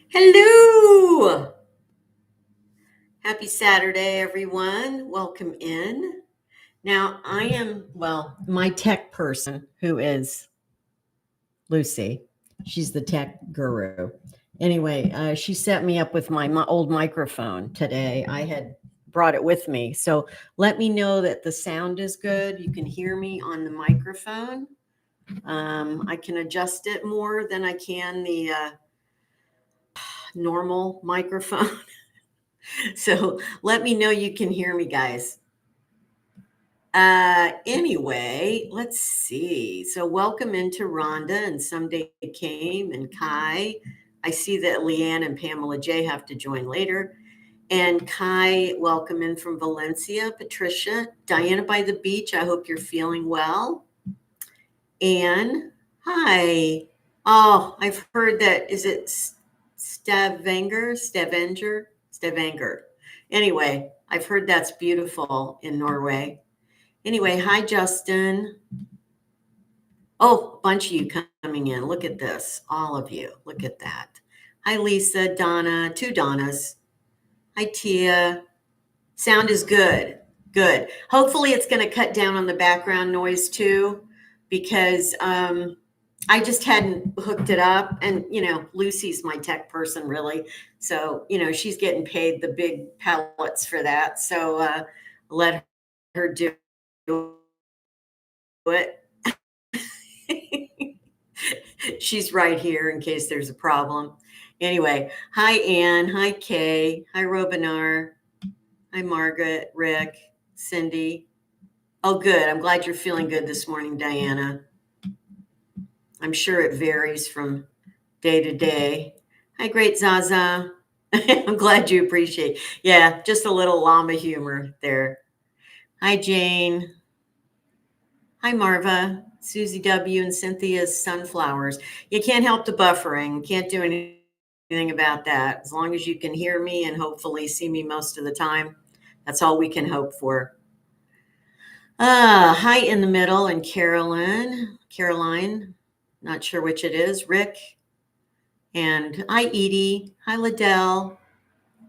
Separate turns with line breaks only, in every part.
Hello. Happy Saturday, everyone. Welcome in. Now, I am, my tech person, who is Lucy. She's the tech guru. Anyway, she set me up with my old microphone today. I had brought it with me. So let me know that the sound is good. You can hear me on the microphone. I can adjust it more than I can the normal microphone. So let me know you can hear me, guys. Anyway, let's see. So welcome into Rhonda and Someday Came and Kai. I see that Leanne and Pamela J have to join later. And Kai, welcome in from Valencia. Patricia, Diana by the beach. I hope you're feeling well. Anne, hi. Oh, I've heard that. Is it Stavanger? Anyway, I've heard that's beautiful in Norway. Anyway, hi, Justin. Oh, a bunch of you coming in. Look at this. All of you. Look at that. Hi, Lisa, Donna, two Donnas. Hi, Tia. Sound is good. Good. Hopefully it's going to cut down on the background noise too, because I just hadn't hooked it up. And, Lucy's my tech person, really. So, she's getting paid the big pellets for that. So let her do it. She's right here in case there's a problem. Anyway, hi, Anne. Hi, Kay. Hi, Robinar. Hi, Margaret, Rick, Cindy. Oh, good. I'm glad you're feeling good this morning, Diana. I'm sure it varies from day to day. Hi, great Zaza. I'm glad you appreciate. Yeah, just a little llama humor there. Hi, Jane. Hi, Marva, Susie W, and Cynthia's sunflowers. You can't help the buffering. Can't do anything about that. As long as you can hear me and hopefully see me most of the time, that's all we can hope for. Hi in the middle and Caroline, not sure which it is, Rick. And hi, Edie. Hi, Liddell.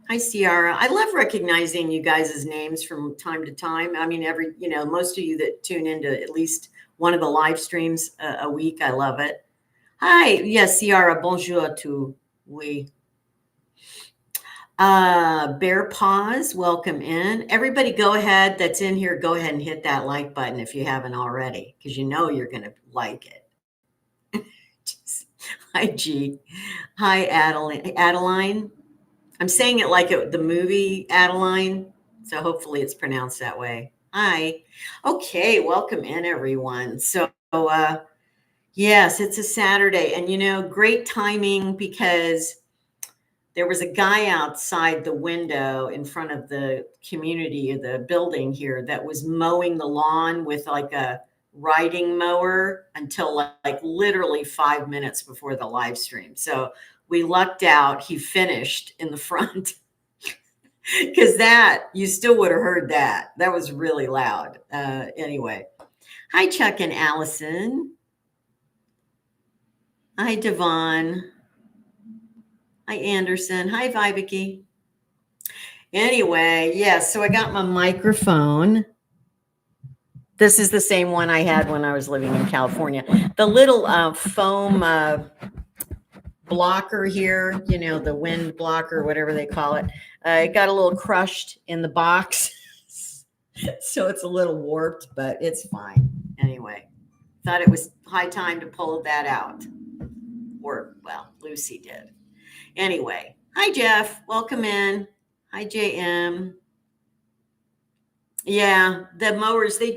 Hi, Ciara. I love recognizing you guys' names from time to time. I mean, most of you that tune into at least one of the live streams a week, I love it. Hi. Yes, Ciara. Bonjour to we. Bear Paws, welcome in. Everybody go ahead that's in here, go ahead and hit that like button if you haven't already, because you know you're going to like it. Hi, G. Hi, Adeline. I'm saying it like the movie Adeline, so hopefully it's pronounced that way. Hi. Okay, welcome in, everyone. So, yes, it's a Saturday, and great timing because there was a guy outside the window in front of the community or the building here that was mowing the lawn with like a riding mower until like literally 5 minutes before the live stream. So we lucked out. He finished in the front because you still would have heard that. That was really loud. Anyway, hi, Chuck and Allison. Hi, Devon. Hi, Anderson. Hi, Vibeke. Anyway, yes, so I got my microphone. This is the same one I had when I was living in California. The little foam blocker here, the wind blocker, whatever they call it. It got a little crushed in the box. So it's a little warped, but it's fine. Anyway, thought it was high time to pull that out. Or, well, Lucy did. Anyway, hi, Jeff. Welcome in. Hi, JM. Yeah, the mowers, they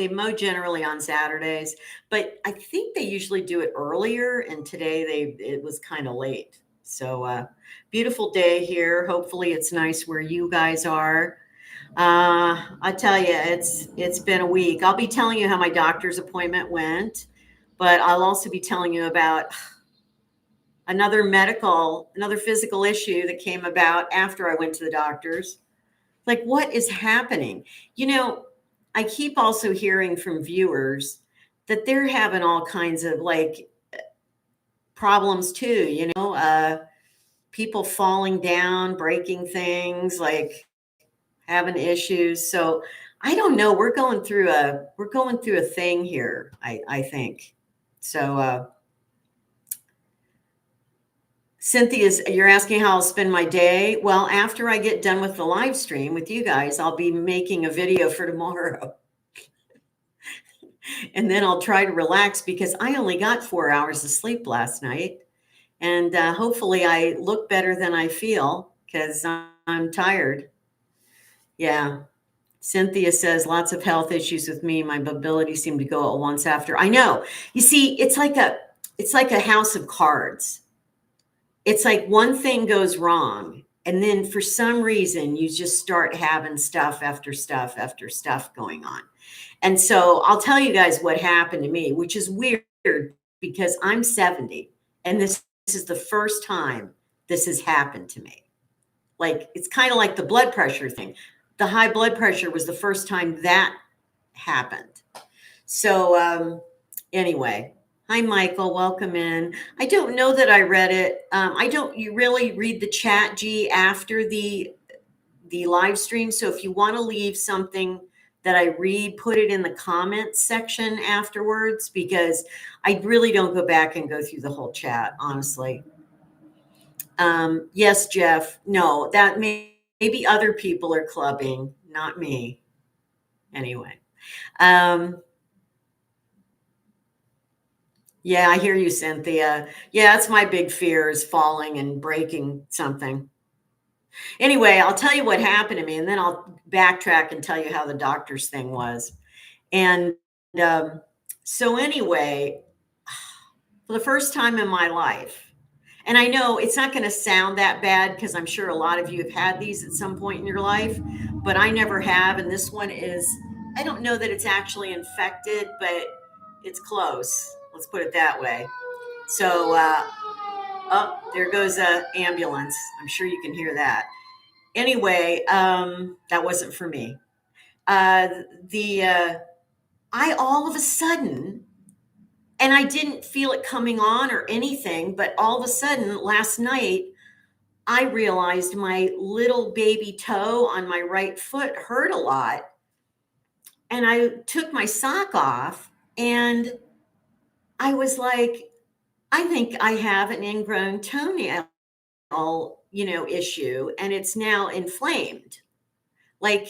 mow generally on Saturdays, but I think they usually do it earlier, and today it was kind of late. So beautiful day here. Hopefully it's nice where you guys are. I tell you, it's been a week. I'll be telling you how my doctor's appointment went, but I'll also be telling you about another physical issue that came about after I went to the doctor's. Like, what is happening? I keep also hearing from viewers that they're having all kinds of like problems too, people falling down, breaking things, like having issues. So I don't know. We're going through a thing here, I think. So Cynthia's, you're asking how I'll spend my day. Well, after I get done with the live stream with you guys, I'll be making a video for tomorrow. And then I'll try to relax because I only got 4 hours of sleep last night. And hopefully I look better than I feel because I'm tired. Yeah. Cynthia says lots of health issues with me. My mobility seemed to go at once after. I know. You see, it's like a house of cards. It's like one thing goes wrong, and then for some reason you just start having stuff after stuff after stuff going on. And so I'll tell you guys what happened to me, which is weird because I'm 70 and this is the first time this has happened to me. Like, it's kind of like the blood pressure thing. The high blood pressure was the first time that happened. So anyway, hi, Michael. Welcome in. I don't know that I read it. You really read the chat, G, after the live stream. So if you want to leave something that I read, put it in the comments section afterwards, because I really don't go back and go through the whole chat, honestly. Yes, Jeff. No, that maybe other people are clubbing, not me. Anyway. Yeah, I hear you, Cynthia. Yeah, that's my big fear, is falling and breaking something. Anyway, I'll tell you what happened to me, and then I'll backtrack and tell you how the doctor's thing was. And so anyway, for the first time in my life, and I know it's not going to sound that bad because I'm sure a lot of you have had these at some point in your life, but I never have. And this one is, I don't know that it's actually infected, but it's close. Let's put it that way. So, oh, there goes an ambulance. I'm sure you can hear that. Anyway, that wasn't for me. I all of a sudden, and I didn't feel it coming on or anything, but all of a sudden last night, I realized my little baby toe on my right foot hurt a lot. And I took my sock off and I was like, I think I have an ingrown toenail, issue, and it's now inflamed. Like,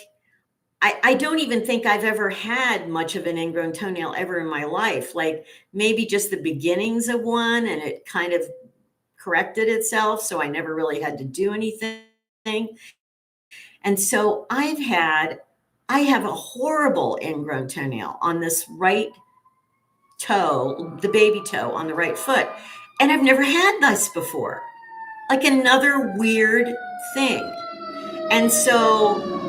I don't even think I've ever had much of an ingrown toenail ever in my life. Like, maybe just the beginnings of one, and it kind of corrected itself. So I never really had to do anything. And so I have a horrible ingrown toenail on this right toe, the baby toe on the right foot. And I've never had this before. Like, another weird thing. And so,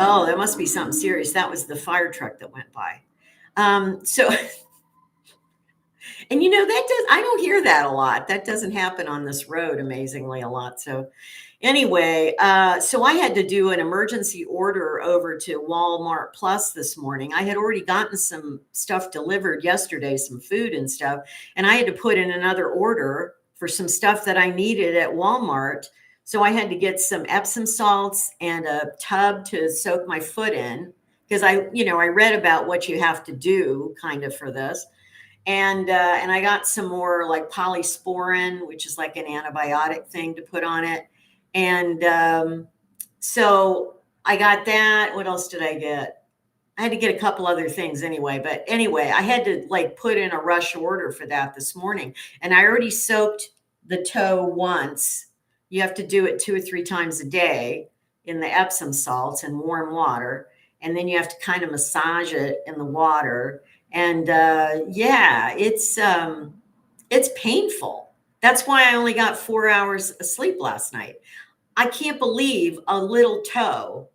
oh, that must be something serious. That was the fire truck that went by. So, and I don't hear that a lot. That doesn't happen on this road, amazingly, a lot. So anyway, so I had to do an emergency order over to Walmart Plus this morning. I had already gotten some stuff delivered yesterday, some food and stuff, and I had to put in another order for some stuff that I needed at Walmart. So I had to get some Epsom salts and a tub to soak my foot in, because I read about what you have to do kind of for this. And I got some more like polysporin, which is like an antibiotic thing to put on it. And so I got that. What else did I get? I had to get a couple other things anyway. But anyway, I had to like put in a rush order for that this morning. And I already soaked the toe once. You have to do it 2 or 3 times a day in the Epsom salts and warm water. And then you have to kind of massage it in the water. And yeah, it's painful. That's why I only got 4 hours of sleep last night. I can't believe a little toe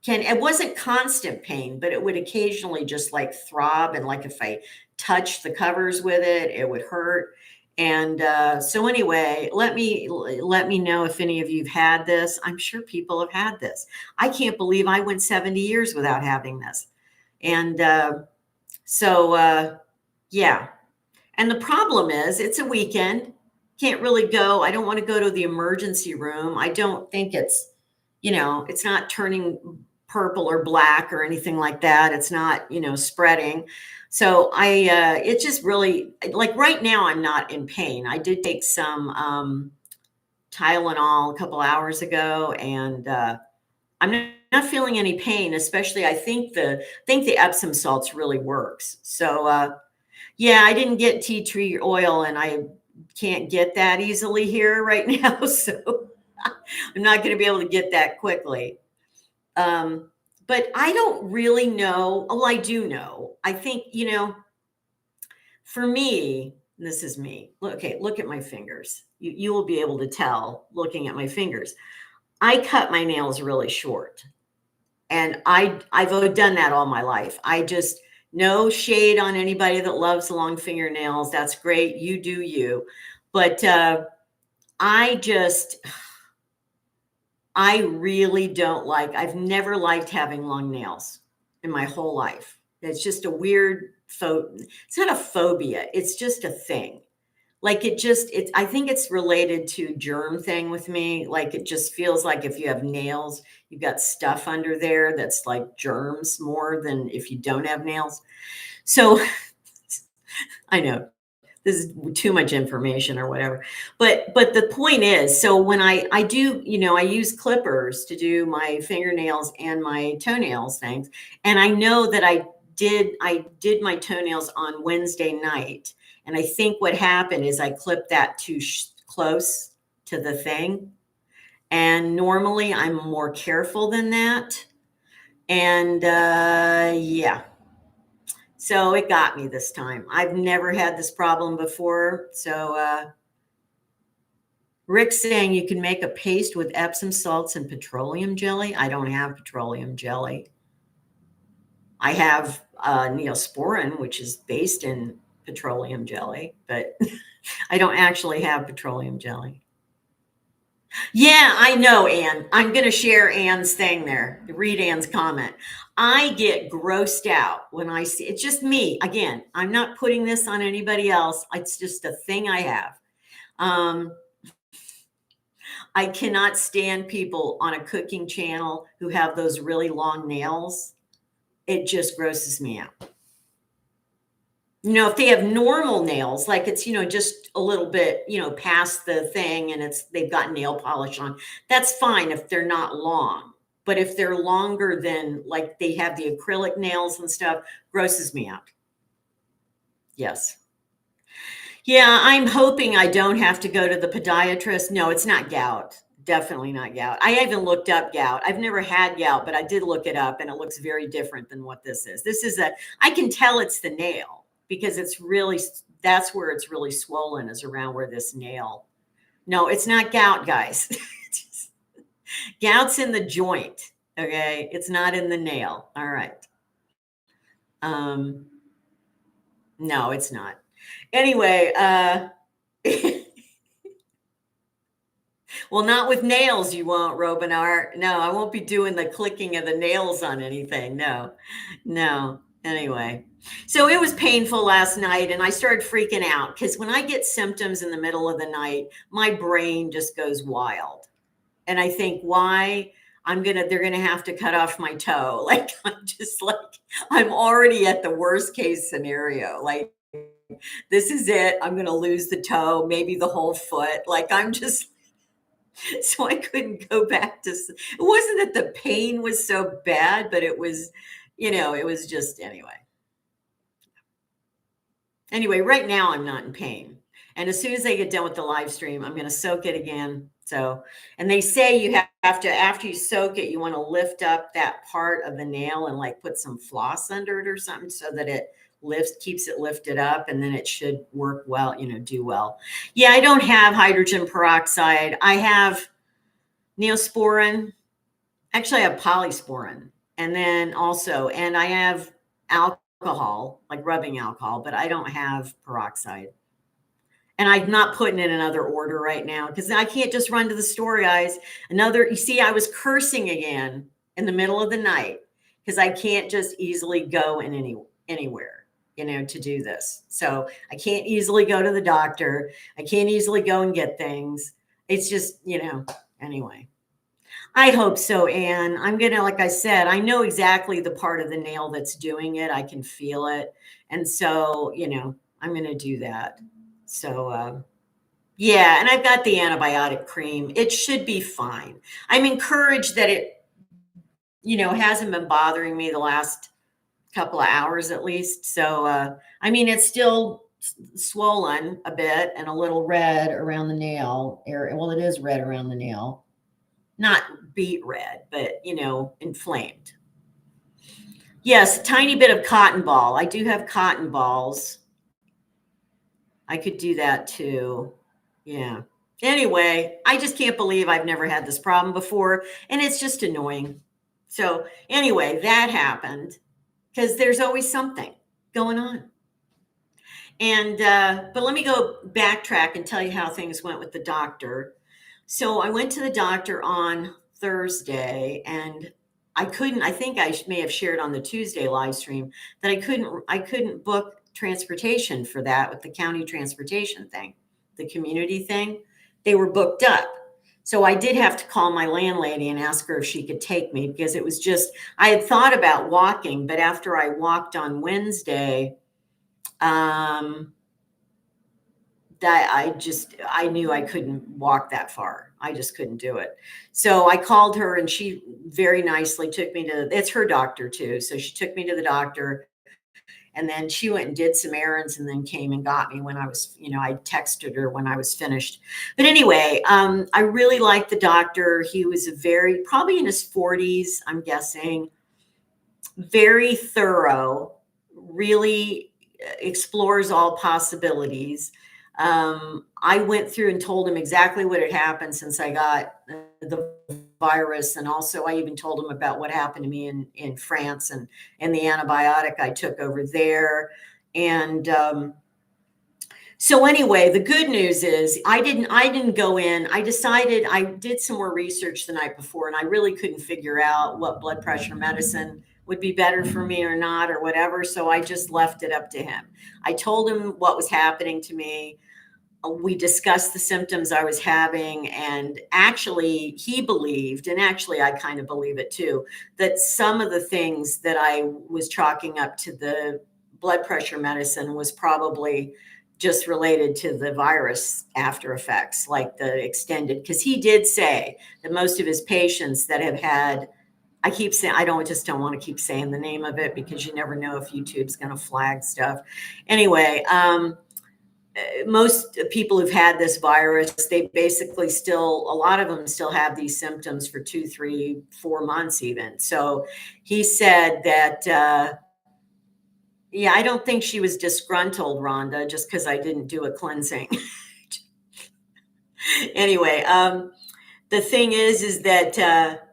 it wasn't constant pain, but it would occasionally just like throb. And like if I touched the covers with it, it would hurt. And so anyway, let me know if any of you've had this. I'm sure people have had this. I can't believe I went 70 years without having this. And so, yeah. And the problem is, it's a weekend. can't really go. I don't want to go to the emergency room. I don't think it's, it's not turning purple or black or anything like that. It's not, spreading. So it just really, like right now, I'm not in pain. I did take some Tylenol a couple hours ago, and I'm not feeling any pain. Especially, I think the Epsom salts really works. So yeah, I didn't get tea tree oil, and I can't get that easily here right now. So I'm not going to be able to get that quickly. But I don't really know. Oh, I do know. I think, for me, this is me. Okay, look at my fingers. You will be able to tell looking at my fingers. I cut my nails really short. And I've done that all my life. I just, no shade on anybody that loves long fingernails. That's great. You do you. But I just, I really don't like, I've never liked having long nails in my whole life. It's just a weird it's not a phobia. It's just a thing. Like I think it's related to germ thing with me. Like it just feels like if you have nails, you've got stuff under there that's like germs more than if you don't have nails. So I know this is too much information or whatever, but the point is, so when I do, I use clippers to do my fingernails and my toenails things, and I know that I did my toenails on Wednesday night, and I think what happened is I clipped that too close to the thing, and normally I'm more careful than that, and yeah. So it got me this time. I've never had this problem before. So Rick's saying you can make a paste with Epsom salts and petroleum jelly. I don't have petroleum jelly. I have Neosporin, which is based in petroleum jelly, but I don't actually have petroleum jelly. Yeah, I know, Anne. I'm going to share Anne's thing there. Read Anne's comment. I get grossed out when I see it's just me. Again, I'm not putting this on anybody else. It's just a thing I have. I cannot stand people on a cooking channel who have those really long nails. It just grosses me out. If they have normal nails, like it's, just a little bit, past the thing and they've got nail polish on, that's fine if they're not long. But if they're longer than like they have the acrylic nails and stuff, grosses me out. Yes. Yeah, I'm hoping I don't have to go to the podiatrist. No, it's not gout. Definitely not gout. I even looked up gout. I've never had gout, but I did look it up and it looks very different than what this is. I can tell it's the nail because that's where it's really swollen, is around where this nail. No, it's not gout, guys. Gout's in the joint. Okay. It's not in the nail. All right. No, it's not. Anyway, well, not with nails, you won't, Robinar. No, I won't be doing the clicking of the nails on anything. No. Anyway, so it was painful last night, and I started freaking out because when I get symptoms in the middle of the night, my brain just goes wild. And I think, why? They're gonna have to cut off my toe. Like, I'm already at the worst case scenario. Like, this is it. I'm gonna lose the toe, maybe the whole foot. Like, so I couldn't go back to, it wasn't that the pain was so bad, but it was, it was just, anyway, right now I'm not in pain. And as soon as I get done with the live stream, I'm going to soak it again. So, and they say you have to, after you soak it, you want to lift up that part of the nail and like put some floss under it or something so that it keeps it lifted up, and then it should work well, do well. Yeah, I don't have hydrogen peroxide. I have Neosporin. Actually, I have polysporin. And then also, and I have alcohol, like rubbing alcohol, but I don't have peroxide. And I'm not putting in another order right now because I can't just run to the store, guys. You see, I was cursing again in the middle of the night because I can't just easily go in anywhere. to do this. So I can't easily go to the doctor. I can't easily go and get things. It's just, anyway. I hope so, Anne. I'm going to, like I said, I know exactly the part of the nail that's doing it. I can feel it. And so, I'm going to do that. So, yeah, and I've got the antibiotic cream. It should be fine. I'm encouraged that it, hasn't been bothering me the last couple of hours at least. So, I mean, it's still swollen a bit and a little red around the nail area. Well, it is red around the nail. Not beet red, but, inflamed. Yes, a tiny bit of cotton ball. I do have cotton balls. I could do that too. Yeah. Anyway, I just can't believe I've never had this problem before, and it's just annoying. So, anyway, that happened because there's always something going on. And, but let me go backtrack and tell you how things went with the doctor. So I went to the doctor on Thursday and I think I may have shared on the Tuesday live stream that I couldn't book transportation for that with the county transportation thing, the community thing. They were booked up. So I did have to call my landlady and ask her if she could take me because it was just, I had thought about walking, but after I walked on Wednesday, that I knew I couldn't walk that far. I just couldn't do it. So I called her and she very nicely took me it's her doctor too. So she took me to the doctor and then she went and did some errands and then came and got me when I was, I texted her when I was finished. But anyway, I really liked the doctor. He was probably in his 40s, I'm guessing, very thorough, really explores all possibilities. I went through and told him exactly what had happened since I got the virus. And also I even told him about what happened to me in France and the antibiotic I took over there. And, so anyway, the good news is I didn't go in. I decided I did some more research the night before and I really couldn't figure out what blood pressure medicine would be better for me or not or whatever. So I just left it up to him. I told him what was happening to me. We discussed the symptoms I was having, and actually he believed, and actually I kind of believe it too, that some of the things that I was chalking up to the blood pressure medicine was probably just related to the virus after effects, like the extended, because he did say that most of his patients that have had, I keep saying, I don't want to keep saying the name of it because you never know if YouTube's going to flag stuff. Anyway, most people who've had this virus, they basically a lot of them still have these symptoms for 2, 3, 4 months even. So he said that, yeah, I don't think she was disgruntled, Rhonda, just because I didn't do a cleansing. Anyway, the thing is that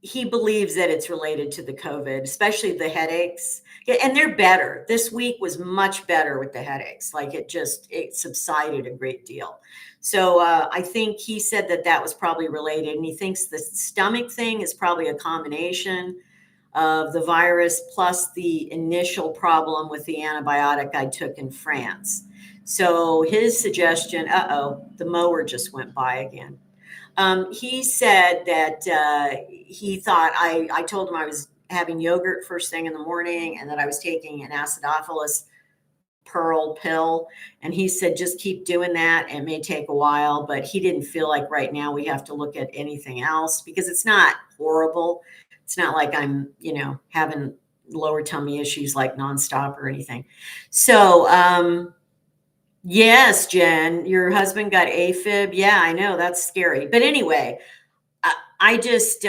he believes that it's related to the COVID, especially the headaches. And they're better. This week was much better with the headaches. Like it subsided a great deal. So I think he said that was probably related. And he thinks the stomach thing is probably a combination of the virus plus the initial problem with the antibiotic I took in France. So his suggestion, the mower just went by again. He said that he thought I told him I was having yogurt first thing in the morning and that I was taking an acidophilus pearl pill. And he said, just keep doing that. It may take a while, but he didn't feel like right now we have to look at anything else because it's not horrible. It's not like I'm, having lower tummy issues like nonstop or anything. So, yes, Jen, your husband got AFib. Yeah, I know that's scary. But anyway, I just,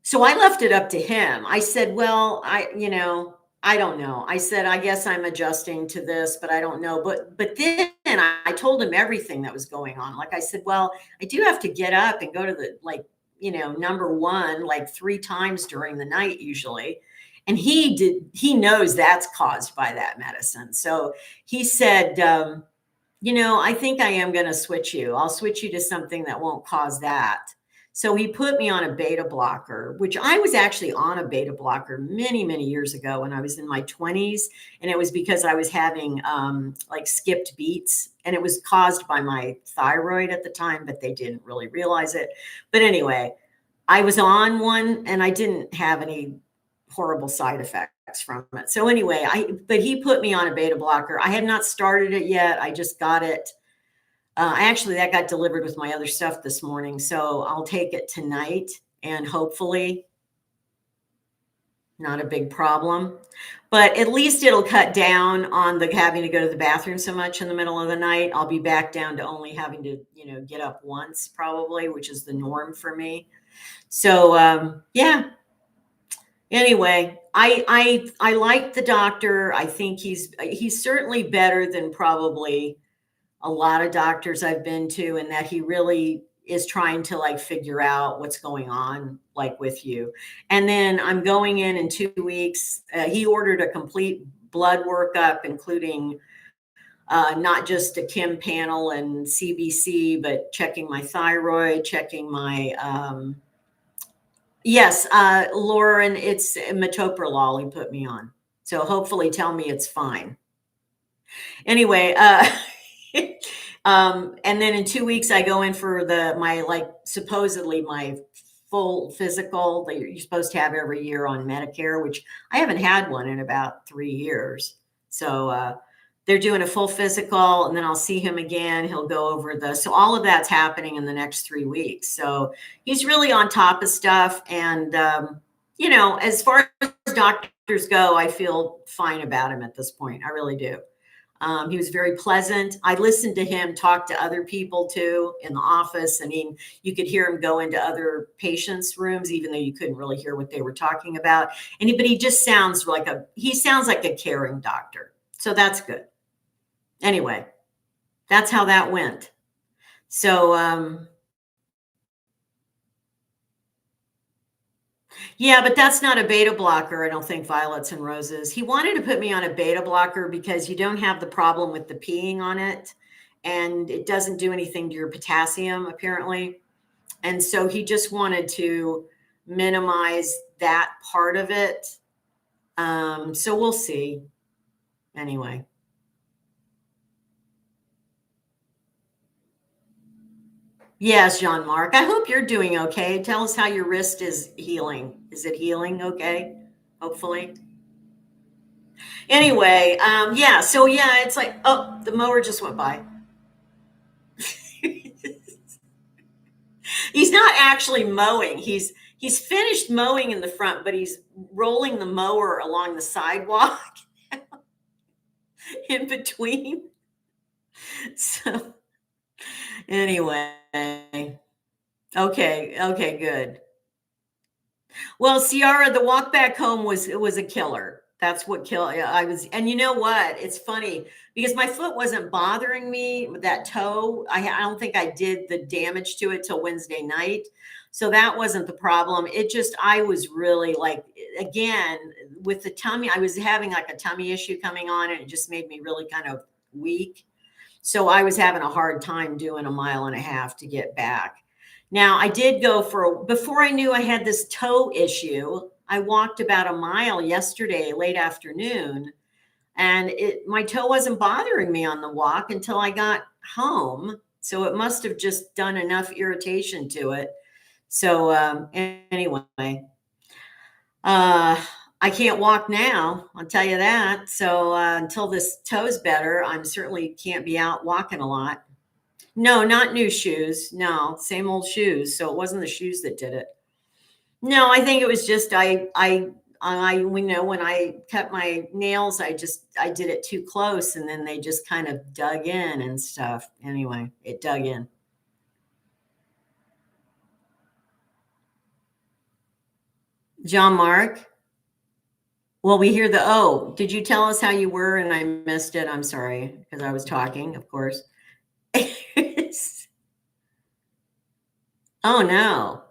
so I left it up to him. I said, well, I don't know. I said, I guess I'm adjusting to this, but I don't know. But then I told him everything that was going on. Like I said, well, I do have to get up and go to the, number one, like 3 times during the night usually. And he knows that's caused by that medicine. So he said, I think I am going to switch you. I'll switch you to something that won't cause that. So he put me on a beta blocker, which I was actually on a beta blocker many, many years ago when I was in my 20s. And it was because I was having like skipped beats, and it was caused by my thyroid at the time, but they didn't really realize it. But anyway, I was on one and I didn't have any horrible side effects from it. So anyway, but he put me on a beta blocker. I had not started it yet. I just got it. Actually, that got delivered with my other stuff this morning. So I'll take it tonight and hopefully not a big problem. But at least it'll cut down on the having to go to the bathroom so much in the middle of the night. I'll be back down to only having to, get up once probably, which is the norm for me. So yeah. Anyway, I like the doctor. I think he's certainly better than probably a lot of doctors I've been to, and that he really is trying to like figure out what's going on like with you. And then I'm going in 2 weeks. He ordered a complete blood workup, including not just a Kim panel and CBC, but checking my thyroid, checking my yes, Lauren, it's metoprolol he put me on. So hopefully tell me it's fine. Anyway, and then in 2 weeks I go in for supposedly my full physical that you're supposed to have every year on Medicare, which I haven't had one in about 3 years. So they're doing a full physical, and then I'll see him again. He'll go over so all of that's happening in the next 3 weeks. So he's really on top of stuff. And, as far as doctors go, I feel fine about him at this point. I really do. He was very pleasant. I listened to him talk to other people too in the office. I mean, you could hear him go into other patients' rooms, even though you couldn't really hear what they were talking about. But he just sounds like a caring doctor. So that's good. Anyway, that's how that went. So, yeah, but that's not a beta blocker. I don't think Violets and Roses. He wanted to put me on a beta blocker because you don't have the problem with the peeing on it, and it doesn't do anything to your potassium, apparently. And so he just wanted to minimize that part of it. So we'll see. Anyway. Yes, Jean-Marc. I hope you're doing okay. Tell us how your wrist is healing. Is it healing okay? Hopefully. Anyway, yeah. So yeah, it's like, oh, the mower just went by. He's not actually mowing. He's finished mowing in the front, but he's rolling the mower along the sidewalk in between. So anyway, okay, good. Well, Ciara, the walk back home was a killer. That's what killed. I was, and you know what? It's funny because my foot wasn't bothering me. That toe, I don't think I did the damage to it till Wednesday night, so that wasn't the problem. It just I was really like again with the tummy. I was having like a tummy issue coming on, and it just made me really kind of weak. So I was having a hard time doing a mile and a half to get back. Now, I did go before I knew I had this toe issue, I walked about a mile yesterday, late afternoon, and my toe wasn't bothering me on the walk until I got home. So it must have just done enough irritation to it. So anyway, I can't walk now, I'll tell you that. So until this toe's better, I'm certainly can't be out walking a lot. No, not new shoes. No, same old shoes. So it wasn't the shoes that did it. No, I think it was just we know when I cut my nails, I did it too close, and then they just kind of dug in and stuff. Anyway, it dug in. Jean-Marc. Well, we hear the oh. Did you tell us how you were and I missed it? I'm sorry because I was talking, of course. Oh no.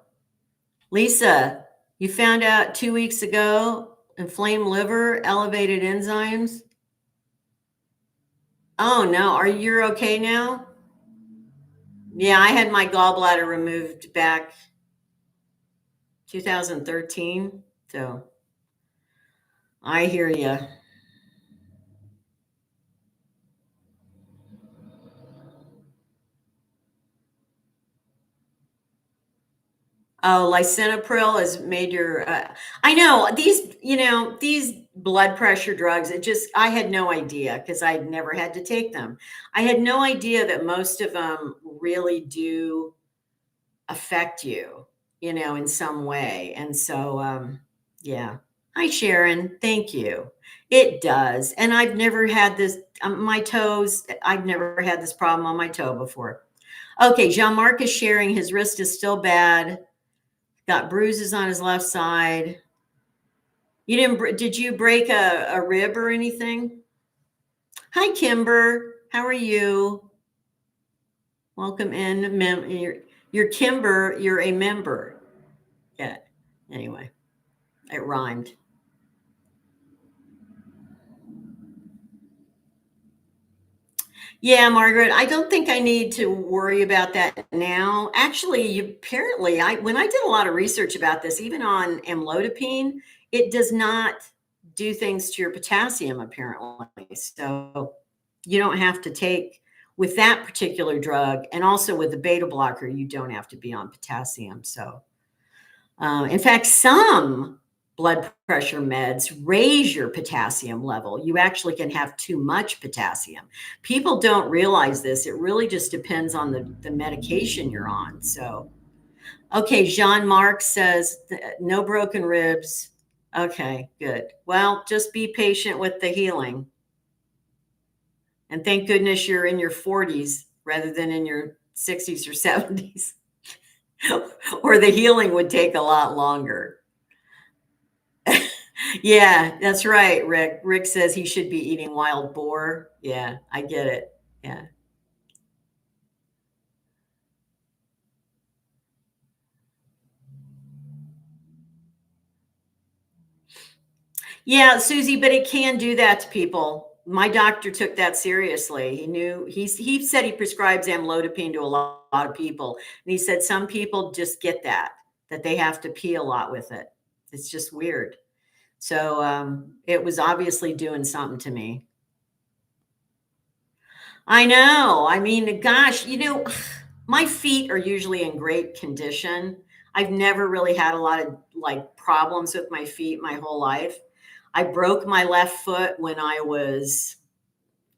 Lisa, you found out 2 weeks ago inflamed liver, elevated enzymes. Oh no, are you okay now? Yeah, I had my gallbladder removed back 2013. So I hear you. Oh, lisinopril has made your. I know these. These blood pressure drugs. I had no idea because I'd never had to take them. I had no idea that most of them really do affect you, in some way. And so, yeah. Hi, Sharon. Thank you. It does. And I've never had this, my toes, I've never had this problem on my toe before. Okay. Jean Marc is sharing his wrist is still bad, got bruises on his left side. Did you break a rib or anything? Hi, Kimber. How are you? Welcome in. You're Kimber. You're a member. Yeah. Anyway. It rhymed. Yeah, Margaret, I don't think I need to worry about that now. Actually, apparently, when I did a lot of research about this, even on amlodipine, it does not do things to your potassium, apparently. So you don't have to take with that particular drug, and also with the beta blocker, you don't have to be on potassium. So in fact, some blood pressure meds raise your potassium level. You actually can have too much potassium. People don't realize this. It really just depends on the medication you're on. So, okay, Jean Marc says no broken ribs. Okay, good. Well, just be patient with the healing. And thank goodness you're in your 40s rather than in your 60s or 70s, or the healing would take a lot longer. Yeah, that's right, Rick. Rick says he should be eating wild boar. Yeah, I get it. Yeah. Yeah, Susie, but it can do that to people. My doctor took that seriously. He said he prescribes amlodipine to a lot of people. And he said some people just get that they have to pee a lot with it. It's just weird. So it was obviously doing something to me. I know. I mean, gosh, my feet are usually in great condition. I've never really had a lot of like problems with my feet my whole life. I broke my left foot when I was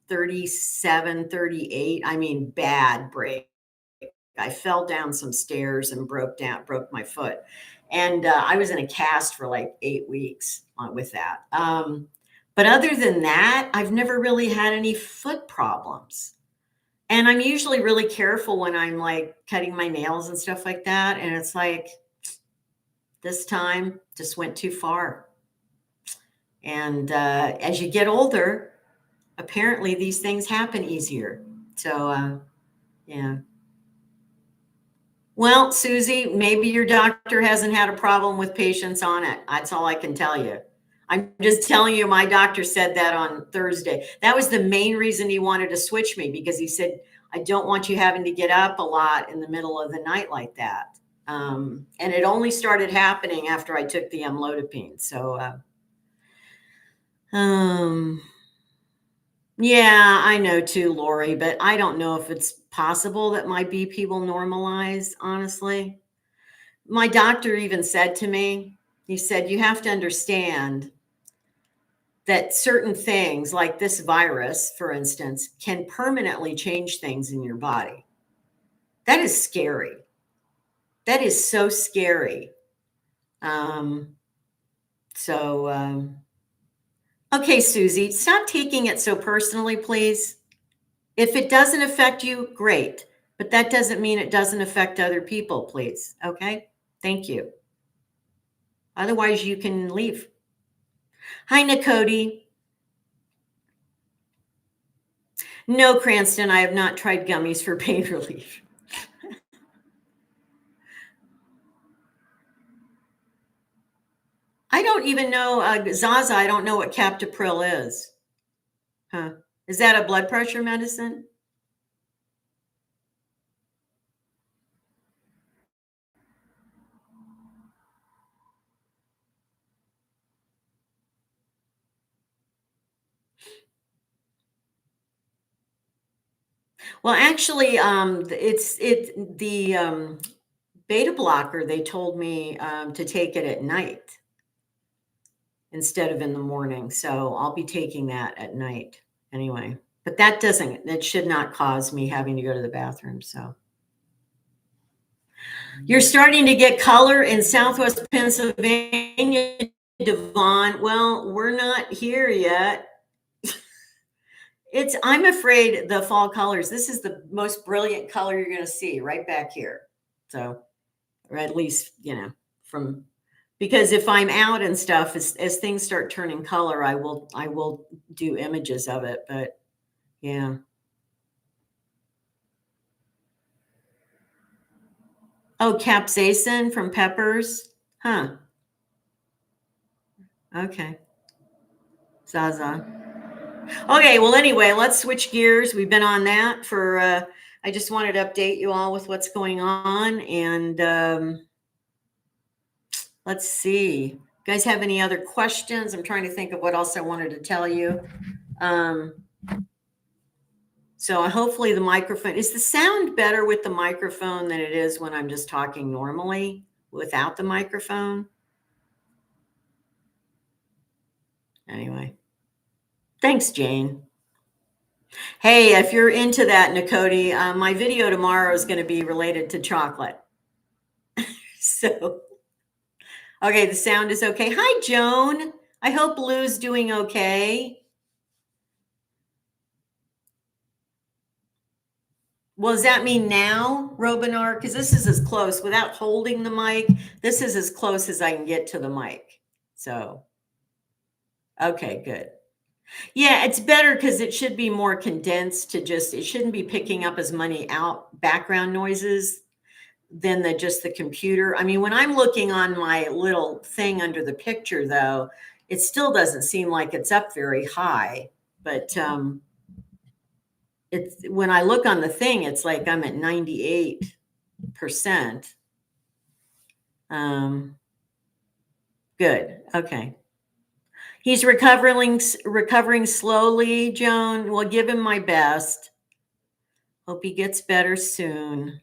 37, 38. I mean, bad break. I fell down some stairs and broke my foot. And I was in a cast for like 8 weeks with that. But other than that, I've never really had any foot problems. And I'm usually really careful when I'm like cutting my nails and stuff like that. And it's like this time just went too far. And as you get older, apparently these things happen easier. So, yeah. Well, Susie, maybe your doctor hasn't had a problem with patients on it. That's all I can tell you. I'm just telling you, my doctor said that on Thursday. That was the main reason he wanted to switch me, because he said, I don't want you having to get up a lot in the middle of the night like that. And it only started happening after I took the amlodipine. So, yeah, I know too, Lori, but I don't know if it's possible that my BP will normalize, honestly. My doctor even said to me, he said, you have to understand that certain things like this virus, for instance, can permanently change things in your body. That is scary. That is so scary. Um, so, okay, Susie, stop taking it so personally, please. If it doesn't affect you, great. But that doesn't mean it doesn't affect other people, please. Okay? Thank you. Otherwise, you can leave. Hi, Nakoti. No, Cranston, I have not tried gummies for pain relief. I don't even know, Zaza, I don't know what Captopril is. Huh? Is that a blood pressure medicine? Well, actually, the beta blocker. They told me to take it at night instead of in the morning. So I'll be taking that at night anyway. But that should not cause me having to go to the bathroom. So you're starting to get color in Southwest Pennsylvania, Devon. Well, we're not here yet. I'm afraid the fall colors, this is the most brilliant color you're going to see right back here. So, or at least, from, because if I'm out and stuff, as things start turning color, I will do images of it. But yeah. Oh, capsaicin from peppers. Huh. Okay. Zaza. Okay. Well, anyway, let's switch gears. We've been on that for, I just wanted to update you all with what's going on. And let's see. You guys have any other questions? I'm trying to think of what else I wanted to tell you. So hopefully the microphone, is the sound better with the microphone than it is when I'm just talking normally without the microphone? Anyway, thanks, Jane. Hey, if you're into that, Nakoti, my video tomorrow is going to be related to chocolate. So, okay, the sound is okay. Hi, Joan. I hope Lou's doing okay. Well, does that mean now, Robinar? Because this is as close, without holding the mic, this is as close as I can get to the mic. So, okay, good. Yeah, it's better because it should be more condensed it shouldn't be picking up as many background noises than just the computer. I mean, when I'm looking on my little thing under the picture, though, it still doesn't seem like it's up very high. But it's when I look on the thing, it's like I'm at 98%. Good. Okay. He's recovering slowly, Joan. We'll give him my best. Hope he gets better soon.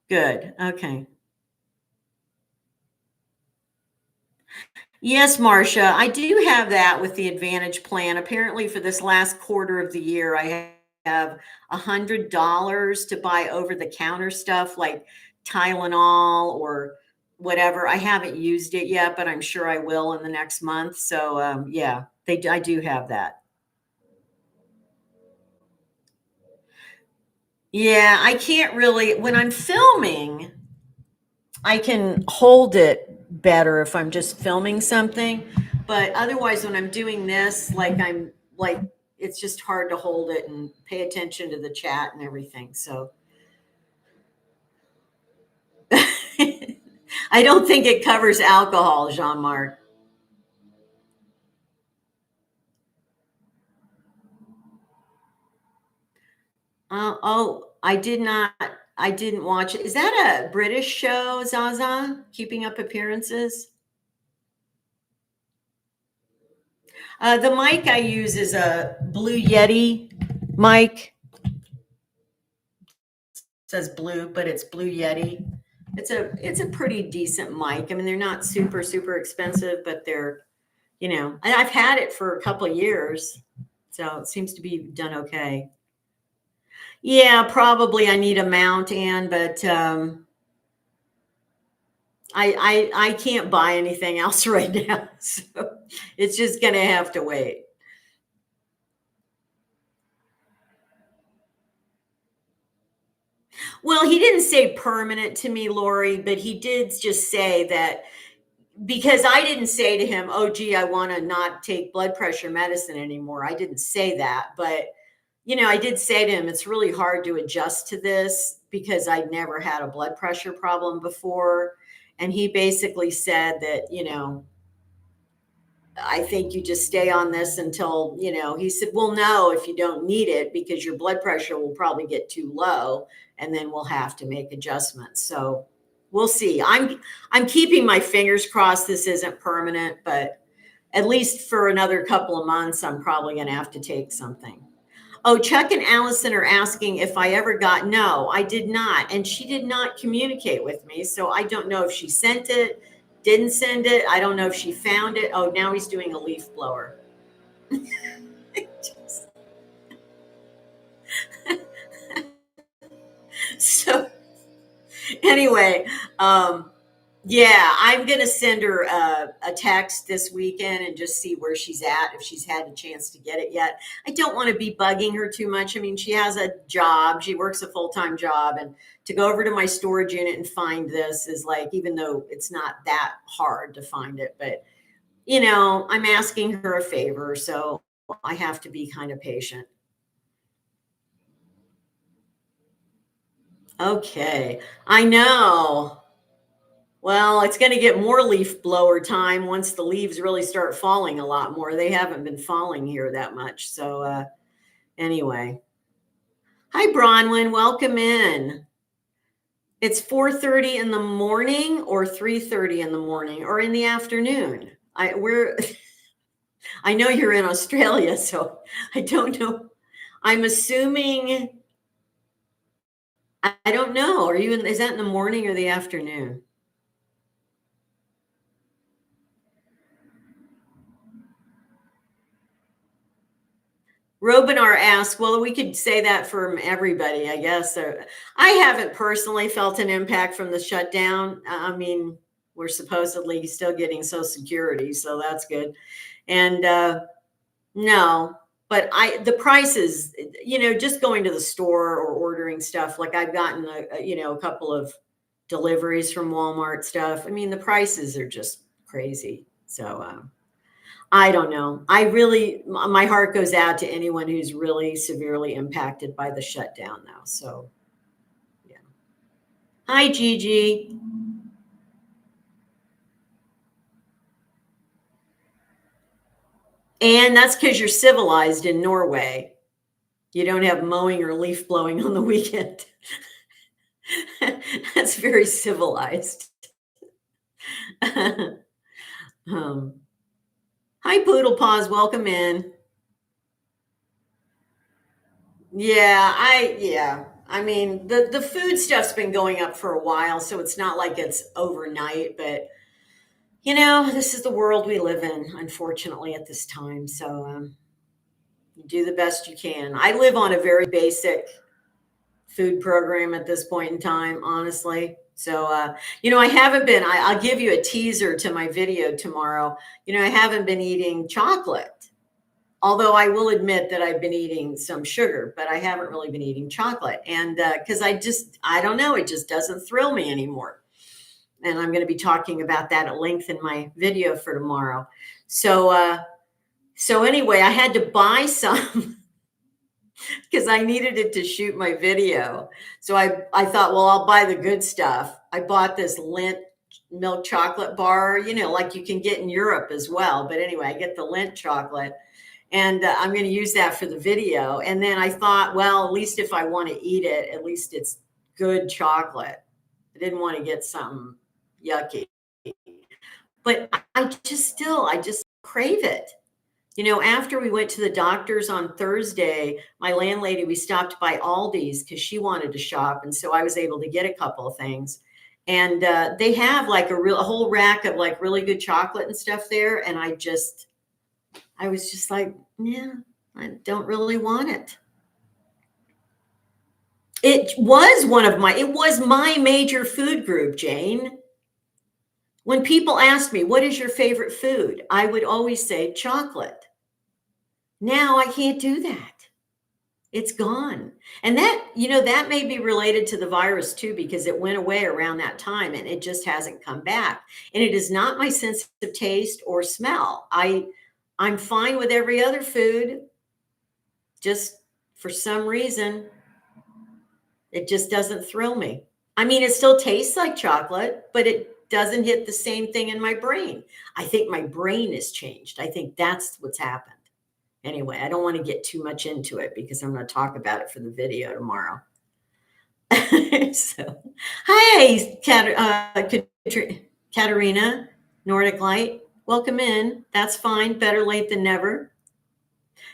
Good. Okay. Yes, Marcia, I do have that with the Advantage plan. Apparently, for this last quarter of the year, I have $100 to buy over-the-counter stuff like Tylenol or whatever. I haven't used it yet, but I'm sure I will in the next month. So, yeah, I do have that. Yeah, I can't really, when I'm filming, I can hold it better if I'm just filming something. But otherwise, when I'm doing this, it's just hard to hold it and pay attention to the chat and everything. So I don't think it covers alcohol, Jean Marc. Oh, I didn't watch it. Is that a British show, Zaza? Keeping Up Appearances? The mic I use is a Blue Yeti mic. It says blue, but it's Blue Yeti. It's a pretty decent mic. I mean, they're not super expensive, but and I've had it for a couple of years, so it seems to be done okay. Yeah, probably I need a mount, Ann, but I can't buy anything else right now, so it's just gonna have to wait. Well, he didn't say permanent to me, Lori, but he did just say that, because I didn't say to him, "Oh, gee, I want to not take blood pressure medicine anymore." I didn't say that, but I did say to him, it's really hard to adjust to this because I'd never had a blood pressure problem before. And he basically said that, I think you just stay on this until, he said, we'll know if you don't need it because your blood pressure will probably get too low and then we'll have to make adjustments. So we'll see. I'm keeping my fingers crossed this isn't permanent, but at least for another couple of months, I'm probably going to have to take something. Oh, Chuck and Allison are asking if I ever got, no, I did not. And she did not communicate with me. So I don't know if she sent it, didn't send it. I don't know if she found it. Oh, now he's doing a leaf blower. So anyway, yeah, I'm going to send her a text this weekend and just see where she's at, if she's had a chance to get it yet. I don't want to be bugging her too much. I mean, she has a job, she works a full-time job, and to go over to my storage unit and find this is like, even though it's not that hard to find it, but I'm asking her a favor, so I have to be kind of patient. Okay, I know. Well, it's going to get more leaf blower time once the leaves really start falling a lot more. They haven't been falling here that much. So, anyway. Hi, Bronwyn. Welcome in. It's 4:30 in the morning or 3:30 in the morning or in the afternoon. I know you're in Australia, so I don't know. I'm assuming, I don't know. Is that in the morning or the afternoon? Robinar asked, well, we could say that from everybody, I guess. I haven't personally felt an impact from the shutdown. I mean, we're supposedly still getting Social Security, so that's good. And no, but the prices, just going to the store or ordering stuff, like I've gotten a couple of deliveries from Walmart stuff. I mean, the prices are just crazy. So I don't know. My heart goes out to anyone who's really severely impacted by the shutdown now. So, yeah. Hi, Gigi. And that's because you're civilized in Norway. You don't have mowing or leaf blowing on the weekend. That's very civilized. Hi, Poodle Paws. Welcome in. Yeah, I mean, the food stuff's been going up for a while, so it's not like it's overnight, but this is the world we live in, unfortunately, at this time. So you do the best you can. I live on a very basic food program at this point in time, honestly. So, I haven't been, I'll give you a teaser to my video tomorrow. I haven't been eating chocolate. Although I will admit that I've been eating some sugar, but I haven't really been eating chocolate. And because I don't know, it just doesn't thrill me anymore. And I'm going to be talking about that at length in my video for tomorrow. So anyway, I had to buy some because I needed it to shoot my video. So I thought, well, I'll buy the good stuff. I bought this Lindt milk chocolate bar, like you can get in Europe as well. But anyway, I get the Lindt chocolate. And I'm going to use that for the video. And then I thought, well, at least if I want to eat it, at least it's good chocolate. I didn't want to get something yucky. But I just crave it. After we went to the doctor's on Thursday, my landlady, we stopped by Aldi's because she wanted to shop. And so I was able to get a couple of things. And they have like a whole rack of like really good chocolate and stuff there. And I was just like, yeah, I don't really want it. It was my major food group, Jane. When people ask me, what is your favorite food? I would always say chocolate. Now I can't do that. It's gone. And that may be related to the virus too, because it went away around that time and it just hasn't come back. And it is not my sense of taste or smell. I'm fine with every other food. Just for some reason, it just doesn't thrill me. I mean, it still tastes like chocolate, but it doesn't hit the same thing in my brain. I think my brain has changed. I think that's what's happened. Anyway, I don't want to get too much into it because I'm going to talk about it for the video tomorrow. So, hi, Katerina, Nordic Light. Welcome in. That's fine. Better late than never.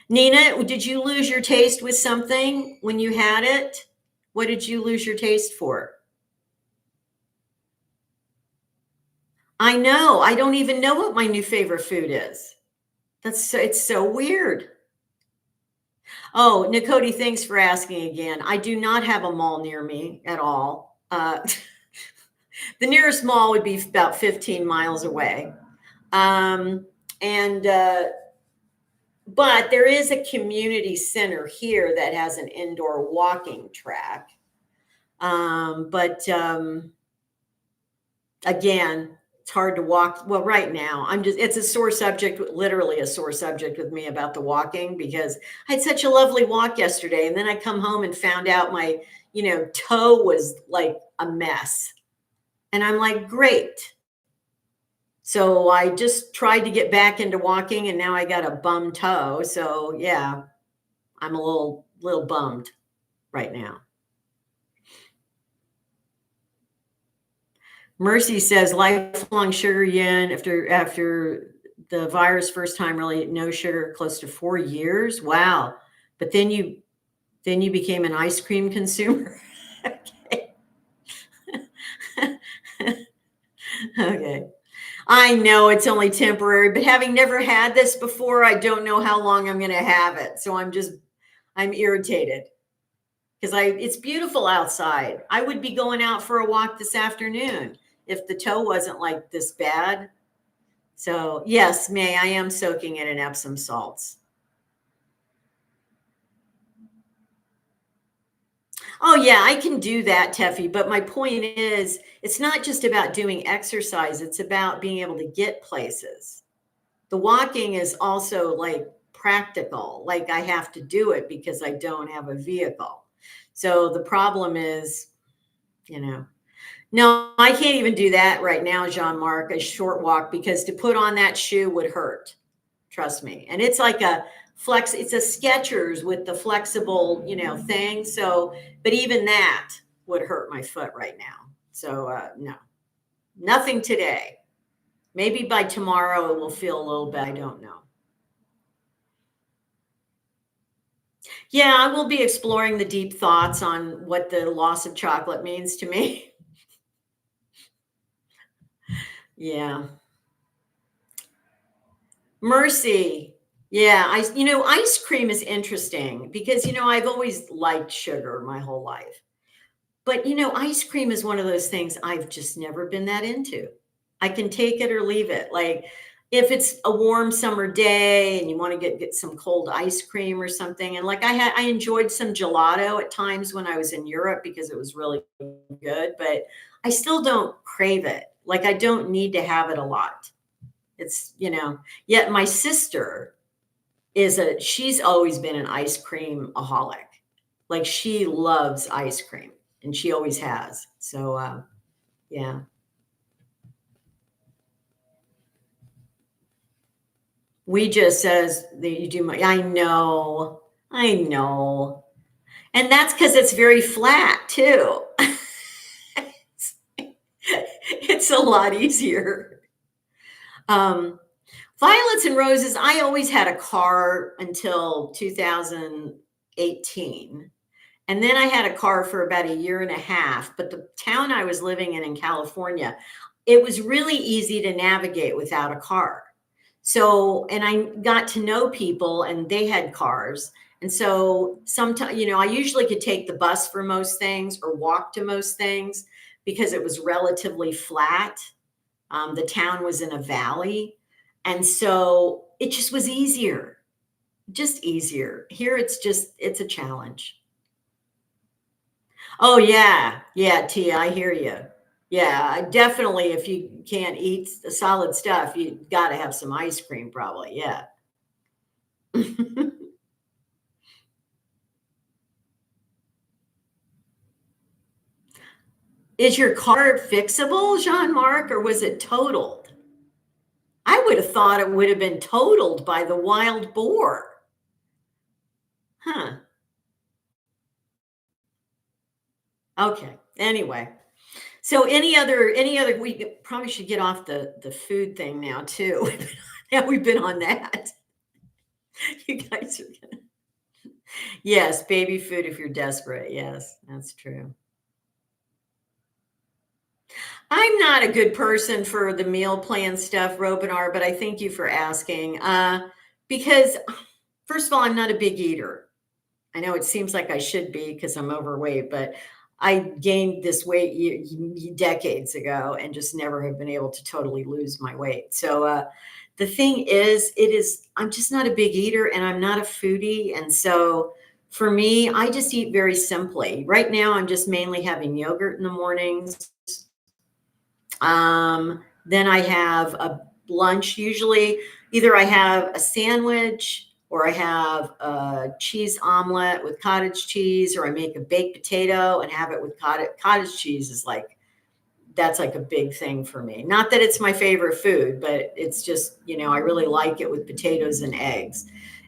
Nina, did you lose your taste with something when you had it? What did you lose your taste for? I know. I don't even know what my new favorite food is. It's so weird. Oh, Nikoti, thanks for asking again. I do not have a mall near me at all. The nearest mall would be about 15 miles away. Um, and but there is a community center here that has an indoor walking track. But again, it's hard to walk. Well, right now, it's a sore subject, literally a sore subject with me about the walking, because I had such a lovely walk yesterday. And then I come home and found out my, toe was like a mess. And I'm like, great. So I just tried to get back into walking, and now I got a bum toe. So yeah, I'm a little bummed right now. Mercy says lifelong sugar yin after the virus first time, really no sugar, close to 4 years. Wow. But then you became an ice cream consumer. Okay. Okay. I know it's only temporary, but having never had this before, I don't know how long I'm going to have it. So I'm irritated because it's beautiful outside. I would be going out for a walk this afternoon if the toe wasn't like this bad. So yes, May, I am soaking it in Epsom salts. Oh yeah, I can do that, Teffy. But my point is, it's not just about doing exercise. It's about being able to get places. The walking is also like practical. Like I have to do it because I don't have a vehicle. So the problem is, no, I can't even do that right now, Jean-Marc, a short walk, because to put on that shoe would hurt. Trust me. And it's like it's a Skechers with the flexible, thing. So, but even that would hurt my foot right now. So, no, nothing today. Maybe by tomorrow it will feel a little bit. I don't know. Yeah, I will be exploring the deep thoughts on what the loss of chocolate means to me. Yeah. Mercy. Yeah, ice cream is interesting because I've always liked sugar my whole life. But ice cream is one of those things I've just never been that into. I can take it or leave it. Like if it's a warm summer day and you want to get some cold ice cream or something. And like I enjoyed some gelato at times when I was in Europe because it was really good, but I still don't crave it. Like I don't need to have it a lot. It's, yet my sister she's always been an ice cream aholic. Like she loves ice cream and she always has. So, yeah. We just says that you do my, I know. And that's because it's very flat too. It's a lot easier. Violets and roses. I always had a car until 2018. And then I had a car for about a year and a half. But the town I was living in California, it was really easy to navigate without a car. So, and I got to know people and they had cars. And so sometimes, I usually could take the bus for most things or walk to most things because it was relatively flat. The town was in a valley. And so it just was easier, just easier. Here it's a challenge. Oh yeah. Yeah, Tia, I hear you. Yeah, definitely if you can't eat the solid stuff, you got to have some ice cream probably. Yeah. Is your car fixable, Jean-Marc, or was it totaled? I would have thought it would have been totaled by the wild boar. Huh. Okay. Anyway. So any other we probably should get off the food thing now too. Yeah, we've been on that. You guys are gonna yes, baby food if you're desperate. Yes, that's true. I'm not a good person for the meal plan stuff, Robinar, but I thank you for asking. Because first of all, I'm not a big eater. I know it seems like I should be because I'm overweight, but I gained this weight decades ago and just never have been able to totally lose my weight. So the thing is, I'm just not a big eater and I'm not a foodie. And so for me, I just eat very simply. Right now, I'm just mainly having yogurt in the mornings. Then I have a lunch. Usually, either I have a sandwich or I have a cheese omelet with cottage cheese, or I make a baked potato and have it with cottage cheese. Is like that's like a big thing for me. Not that it's my favorite food, but it's just I really like it with potatoes and eggs.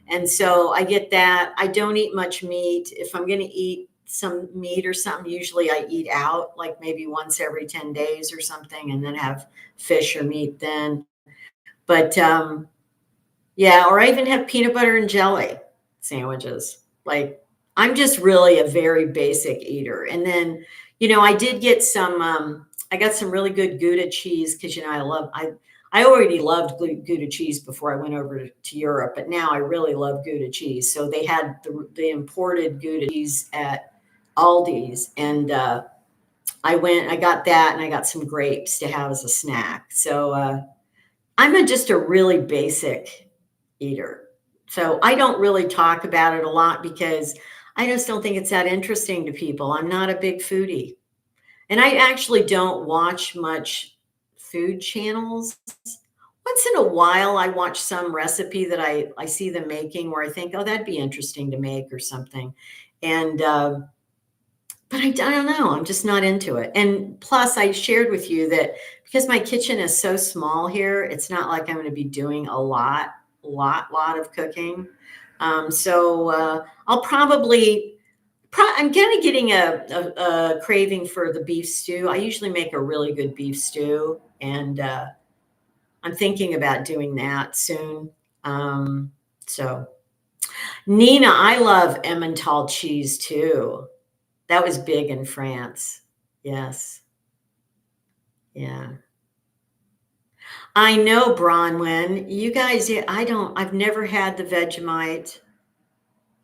And so I get that. I don't eat much meat. If I'm going to eat some meat or something, usually I eat out like maybe once every 10 days or something and then have fish or meat then. But yeah, or I even have peanut butter and jelly sandwiches. Like I'm just really a very basic eater. And then, I did get some I got some really good Gouda cheese because I already loved Gouda cheese before I went over to Europe, but now I really love Gouda cheese. So they had the imported Gouda cheese at Aldi's, and I got that, and I got some grapes to have as a snack. So just a really basic eater. So I don't really talk about it a lot because I just don't think it's that interesting to people. I'm not a big foodie. And I actually don't watch much food channels. Once in a while, I watch some recipe that I see them making where I think, oh, that'd be interesting to make or something. And, but I don't know. I'm just not into it. And plus, I shared with you that because my kitchen is so small here, it's not like I'm going to be doing a lot of cooking. So I'll probably I'm kind of getting a craving for the beef stew. I usually make a really good beef stew, and I'm thinking about doing that soon. So, Nina, I love Emmental cheese too. That was big in France. Yes. Yeah. I know, Bronwyn. You guys, yeah, I've never had the Vegemite.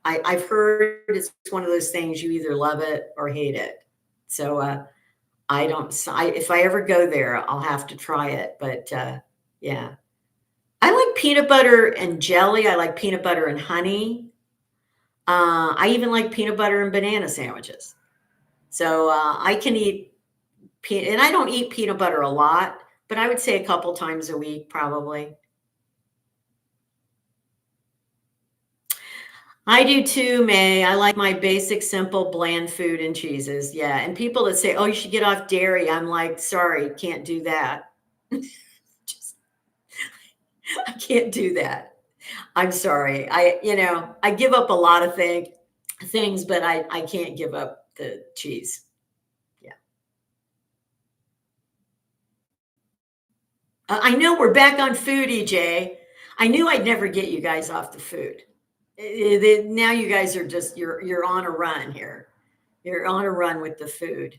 I've heard it's one of those things you either love it or hate it. So, I don't. If I ever go there, I'll have to try it. But yeah, I like peanut butter and jelly. I like peanut butter and honey. I even like peanut butter and banana sandwiches. So I can eat and I don't eat peanut butter a lot, but I would say a couple times a week probably. I do too, May. I like my basic, simple, bland food and cheeses. Yeah, and people that say, "Oh, you should get off dairy," I'm like, "Sorry, can't do that." Just I can't do that. I'm sorry. I give up a lot of things, but I can't give up the cheese. Yeah. I know we're back on food, EJ. I knew I'd never get you guys off the food. Now you guys are just you're on a run here. You're on a run with the food.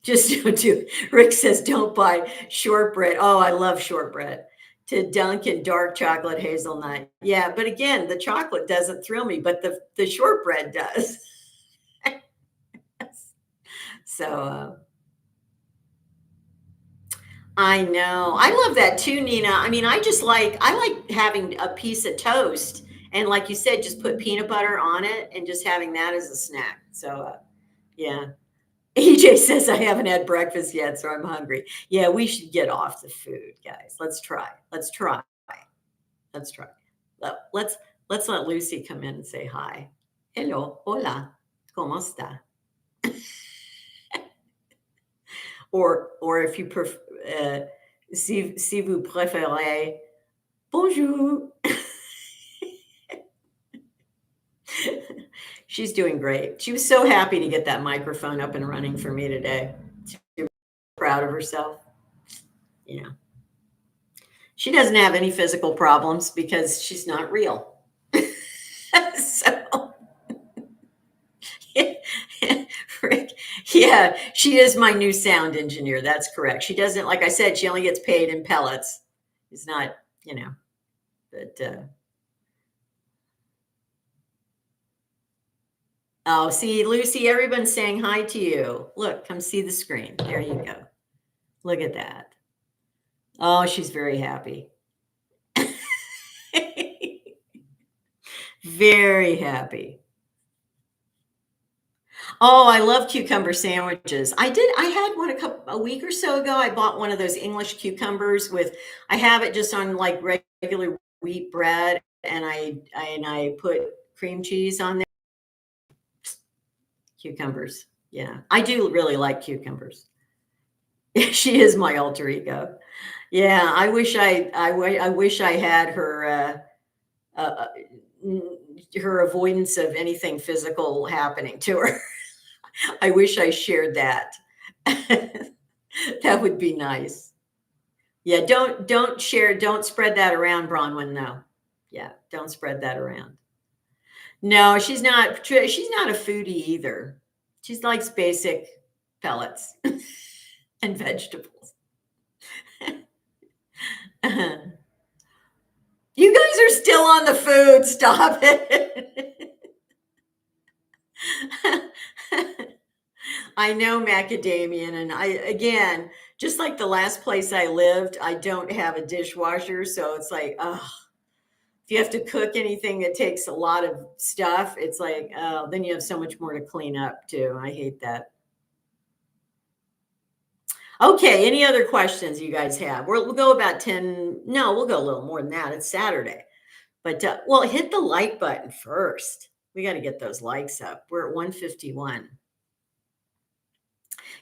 Just do. Rick says, "Don't buy shortbread." Oh, I love shortbread. To Dunkin' dark chocolate hazelnut. Yeah, but again, the chocolate doesn't thrill me, but the shortbread does. So I know. I love that too, Nina. I mean, I like having a piece of toast and like you said, just put peanut butter on it and just having that as a snack. So yeah. EJ says I haven't had breakfast yet, so I'm hungry. Yeah, we should get off the food, guys. Let's try. Let's try. Let's try. Let's let's let Lucy come in and say hi. Hello, hola, cómo está? Or if you prefer, si vous préférez, bonjour. She's doing great. She was so happy to get that microphone up and running for me today. She's proud of herself. Yeah. She doesn't have any physical problems because she's not real. So, Rick, yeah, she is my new sound engineer. That's correct. She doesn't, like I said, she only gets paid in pellets. It's not, but oh, see, Lucy, everyone's saying hi to you. Look, come see the screen. There you go. Look at that. Oh, she's very happy. Very happy. Oh, I love cucumber sandwiches. I had one a week or so ago. I bought one of those English cucumbers I have it just on like regular wheat bread, and I put cream cheese on there. Cucumbers. Yeah. I do really like cucumbers. She is my alter ego. Yeah, I wish I had uh, her avoidance of anything physical happening to her. I wish I shared that. That would be nice. Yeah, don't spread that around, Bronwyn, though. Yeah, don't spread that around. No, she's not a foodie either. She likes basic pellets and vegetables. You guys are still on the food. Stop it. I know macadamian, and again, just like the last place I lived, I don't have a dishwasher, so it's like, oh, if you have to cook anything that takes a lot of stuff, it's like, oh, then you have so much more to clean up too. I hate that. Okay, any other questions you guys have? We'll go about 10. No, we'll go a little more than that. It's Saturday. But well, hit the like button first. We got to get those likes up. We're at 151.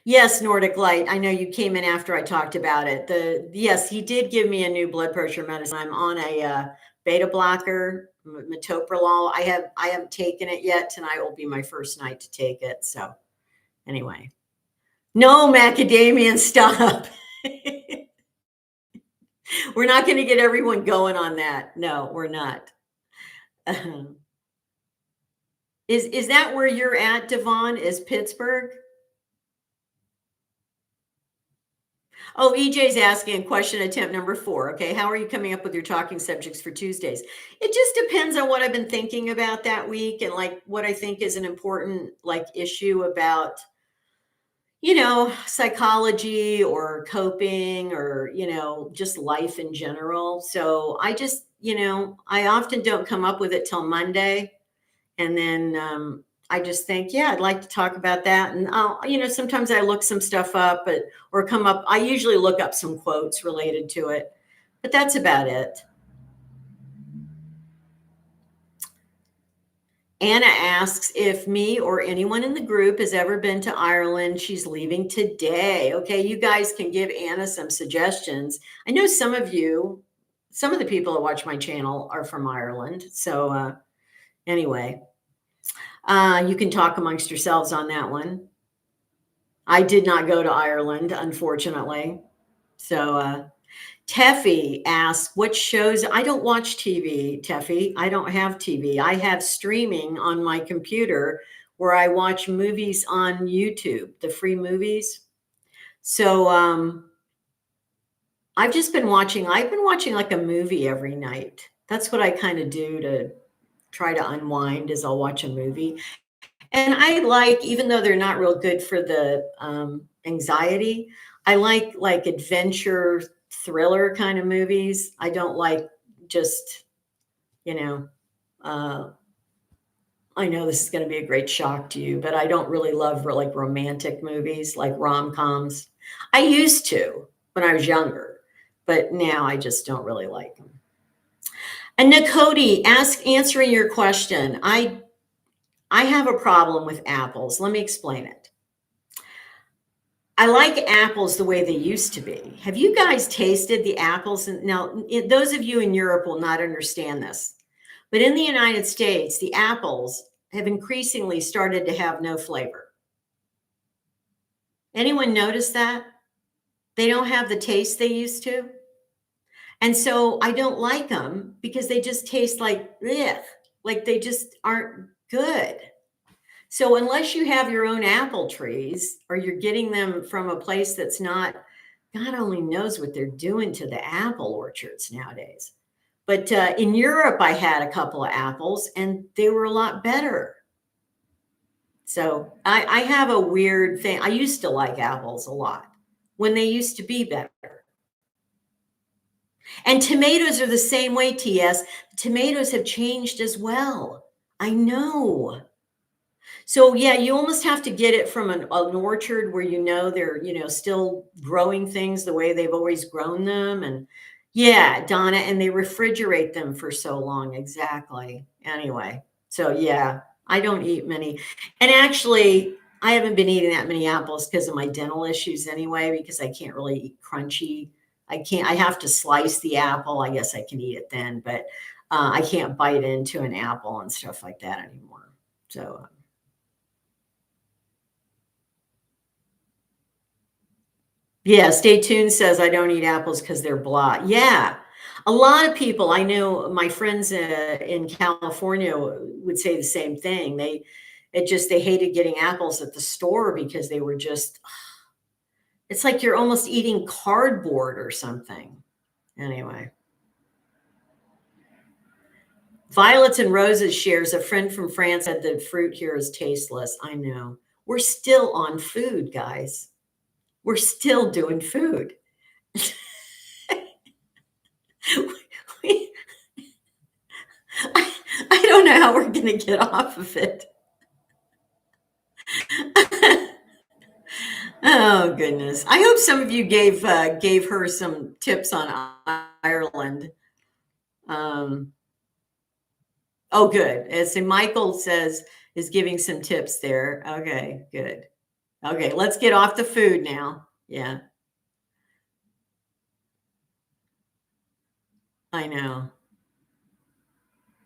Yes, Nordic Light. I know you came in after I talked about it. Yes, he did give me a new blood pressure medicine. I'm on a beta blocker, metoprolol. I haven't taken it yet. Tonight will be my first night to take it. So anyway, no macadamia, stop. We're not going to get everyone going on that. No, we're not. Is that where you're at, Devon? Is Pittsburgh? Oh, EJ's asking question attempt number 4. Okay. How are you coming up with your talking subjects for Tuesdays? It just depends on what I've been thinking about that week and like what I think is an important like issue about, psychology or coping or, just life in general. So I just, I often don't come up with it till Monday. And then I just think, yeah, I'd like to talk about that. And sometimes I look some stuff up, or come up. I usually look up some quotes related to it, but that's about it. Anna asks if me or anyone in the group has ever been to Ireland. She's leaving today. Okay, you guys can give Anna some suggestions. I know some of the people that watch my channel are from Ireland. So anyway. You can talk amongst yourselves on that one. I did not go to Ireland, unfortunately. So Teffy asks, what shows? I don't watch TV, Teffy. I don't have TV. I have streaming on my computer where I watch movies on YouTube, the free movies. So I've been watching like a movie every night. That's what I kind of do to try to unwind, is I'll watch a movie. And I like, even though they're not real good for the anxiety, I like adventure thriller kind of movies. I don't like just, I know this is going to be a great shock to you, but I don't really love like romantic movies, like rom-coms. I used to when I was younger, but now I just don't really like them. And Nakoti, answering your question, I have a problem with apples. Let me explain it. I like apples the way they used to be. Have you guys tasted the apples? Now, those of you in Europe will not understand this, but in the United States, the apples have increasingly started to have no flavor. Anyone notice that? They don't have the taste they used to. And so I don't like them because they just taste like, ugh, like they just aren't good. So unless you have your own apple trees or you're getting them from a place that's not, God only knows what they're doing to the apple orchards nowadays. But in Europe, I had a couple of apples and they were a lot better. So I have a weird thing. I used to like apples a lot when they used to be better. And tomatoes are the same way, TS. Tomatoes have changed as well. I know. So yeah, you almost have to get it from an orchard where they're still growing things the way they've always grown them, and yeah, Donna, and they refrigerate them for so long. Exactly. Anyway, so yeah, I don't eat many, and actually, I haven't been eating that many apples because of my dental issues anyway. Because I can't really eat crunchy. I can't. I have to slice the apple. I guess I can eat it then, but I can't bite into an apple and stuff like that anymore. So. Yeah, stay tuned says I don't eat apples because they're blah. Yeah. A lot of people I know, my friends in California would say the same thing. They hated getting apples at the store because they were just, it's like you're almost eating cardboard or something. Anyway. Violets and Roses shares a friend from France said the fruit here is tasteless. I know. We're still on food, guys. We're still doing food. we, I don't know how we're going to get off of it. Oh goodness! I hope some of you gave her some tips on Ireland. Um, oh, good. As Michael says, is giving some tips there. Okay, good. Okay, let's get off the food now. Yeah, I know.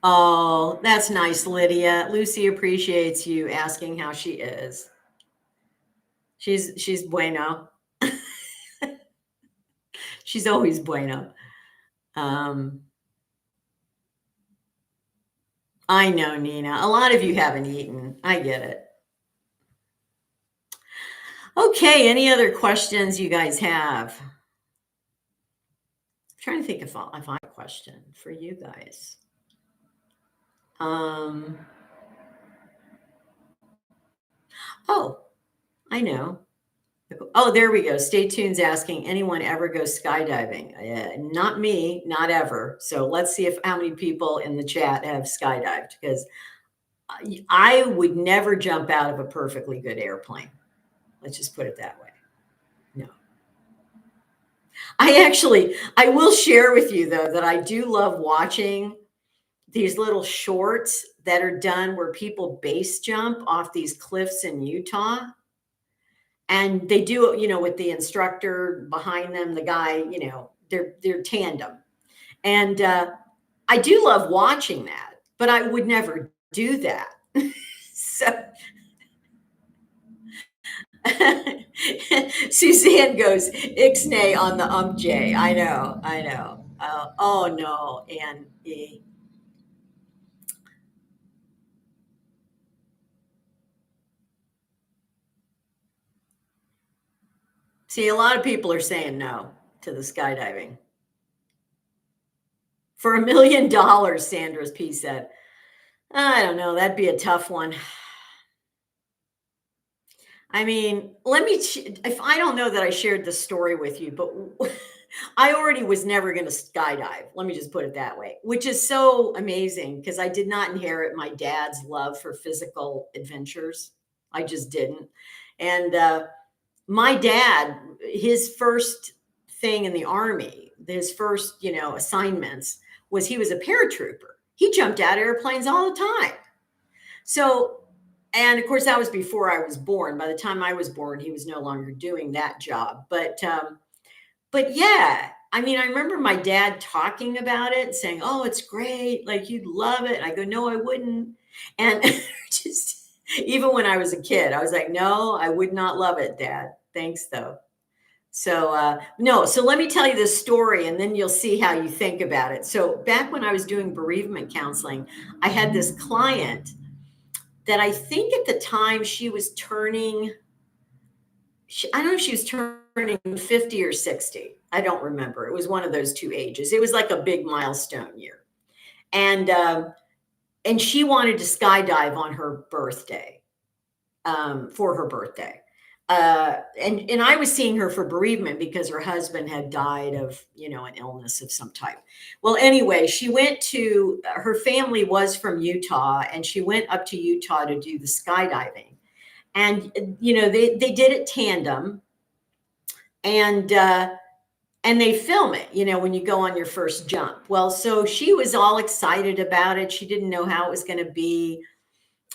Oh, that's nice, Lydia. Lucy appreciates you asking how she is. She's bueno. She's always bueno. Um, I know, Nina. A lot of you haven't eaten. I get it. Okay, any other questions you guys have? I'm trying to think if I have a question for you guys. Oh, I know. Oh, there we go. Stay tuned asking, anyone ever go skydiving? Not me, not ever. So let's see if how many people in the chat have skydived, because I would never jump out of a perfectly good airplane. Let's just put it that way. No. I will share with you though that I do love watching these little shorts that are done where people base jump off these cliffs in Utah. And they do it, with the instructor behind them, the guy, they're tandem. And I do love watching that, but I would never do that. So Suzanne goes, Ixnay on the J. I know. Oh no, and E. See, a lot of people are saying no to the skydiving. For $1 million, Sandra's P said. I don't know. That'd be a tough one. I mean, if I don't know that I shared the story with you, but I already was never going to skydive. Let me just put it that way, which is so amazing because I did not inherit my dad's love for physical adventures. I just didn't. And my dad, his first thing in the Army, his first, assignments was he was a paratrooper. He jumped out of airplanes all the time. So, and of course, that was before I was born. By the time I was born, he was no longer doing that job. But yeah, I mean, I remember my dad talking about it, saying, "Oh, it's great. Like you'd love it." And I go, "No, I wouldn't." And just even when I was a kid, I was like, "No, I would not love it, Dad. Thanks, though." So no, so let me tell you this story and then you'll see how you think about it. So back when I was doing bereavement counseling, I had this client that I think at the time she was turning, I don't know if she was turning 50 or 60. I don't remember. It was one of those two ages. It was like a big milestone year. And and she wanted to skydive on her birthday, for her birthday. And I was seeing her for bereavement because her husband had died of, an illness of some type. Well, anyway, she went to, her family was from Utah, and she went up to Utah to do the skydiving. And, they did it tandem, and, and they film it, when you go on your first jump. Well, so she was all excited about it. She didn't know how it was going to be.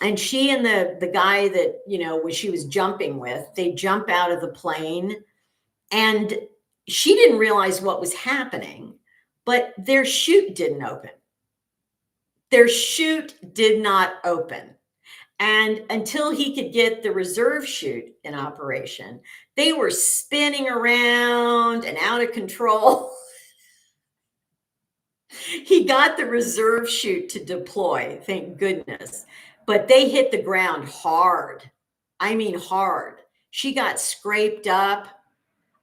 And she and the guy that, she was jumping with, they jump out of the plane, and she didn't realize what was happening, but their chute didn't open. Their chute did not open. And until he could get the reserve chute in operation, they were spinning around and out of control. He got the reserve chute to deploy, thank goodness. But they hit the ground hard. I mean, hard. She got scraped up.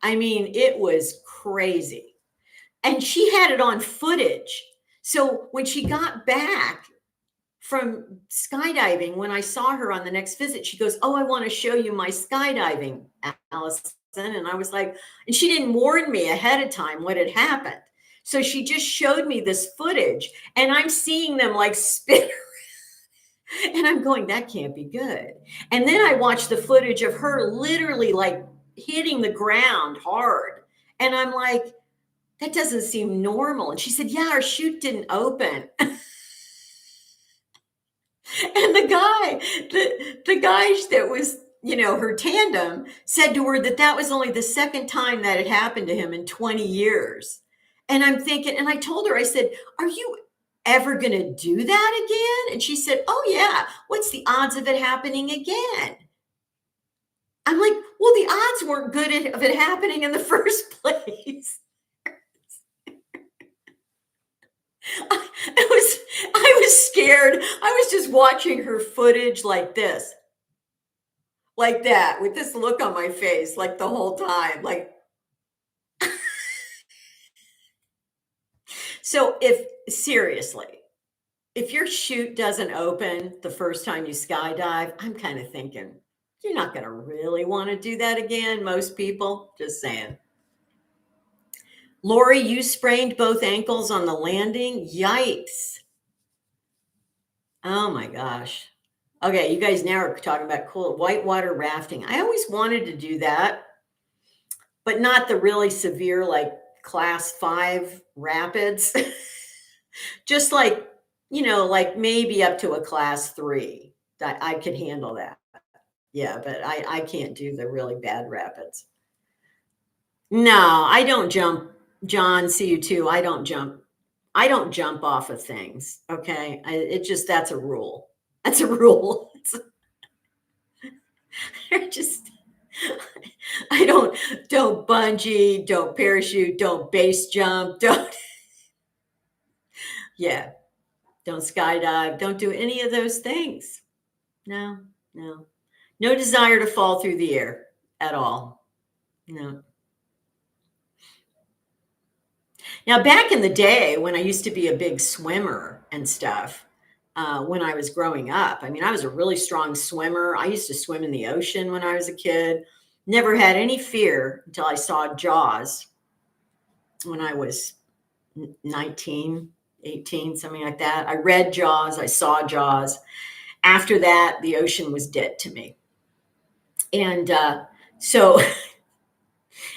I mean, it was crazy. And she had it on footage. So when she got back from skydiving, when I saw her on the next visit, she goes, "Oh, I want to show you my skydiving, Allison." And I was like, and she didn't warn me ahead of time what had happened. So she just showed me this footage, and I'm seeing them like spin around. And I'm going, that can't be good. And then I watched the footage of her literally like hitting the ground hard. And I'm like, that doesn't seem normal. And she said, "Yeah, our chute didn't open." And the guy that was, her tandem said to her that that was only the second time that had happened to him in 20 years. And I'm thinking, and I told her, I said, "Are you ever going to do that again?" And she said, "Oh, yeah. What's the odds of it happening again?" I'm like, well, the odds weren't good of it happening in the first place. I was scared. I was just watching her footage like this, like that, with this look on my face, like the whole time. Like, so if seriously, if your chute doesn't open the first time you skydive, I'm kind of thinking you're not going to really want to do that again. Most people, just saying. Lori, you sprained both ankles on the landing. Yikes. Oh my gosh. Okay, you guys now are talking about cool whitewater rafting. I always wanted to do that, but not the really severe, like class 5 rapids. Just like, like maybe up to a class 3 that I could handle that. Yeah, but I can't do the really bad rapids. No, I don't jump. John, see you too. I don't jump. I don't jump off of things. Okay. It just, that's a rule. That's a rule. Just, I don't bungee, don't parachute, don't base jump, don't, yeah, don't skydive, don't do any of those things. No, no, no desire to fall through the air at all. No. Now, back in the day when I used to be a big swimmer and stuff, when I was growing up, I mean, I was a really strong swimmer. I used to swim in the ocean when I was a kid. Never had any fear until I saw Jaws when I was 19, 18, something like that. I read Jaws, I saw Jaws. After that, the ocean was dead to me. And so,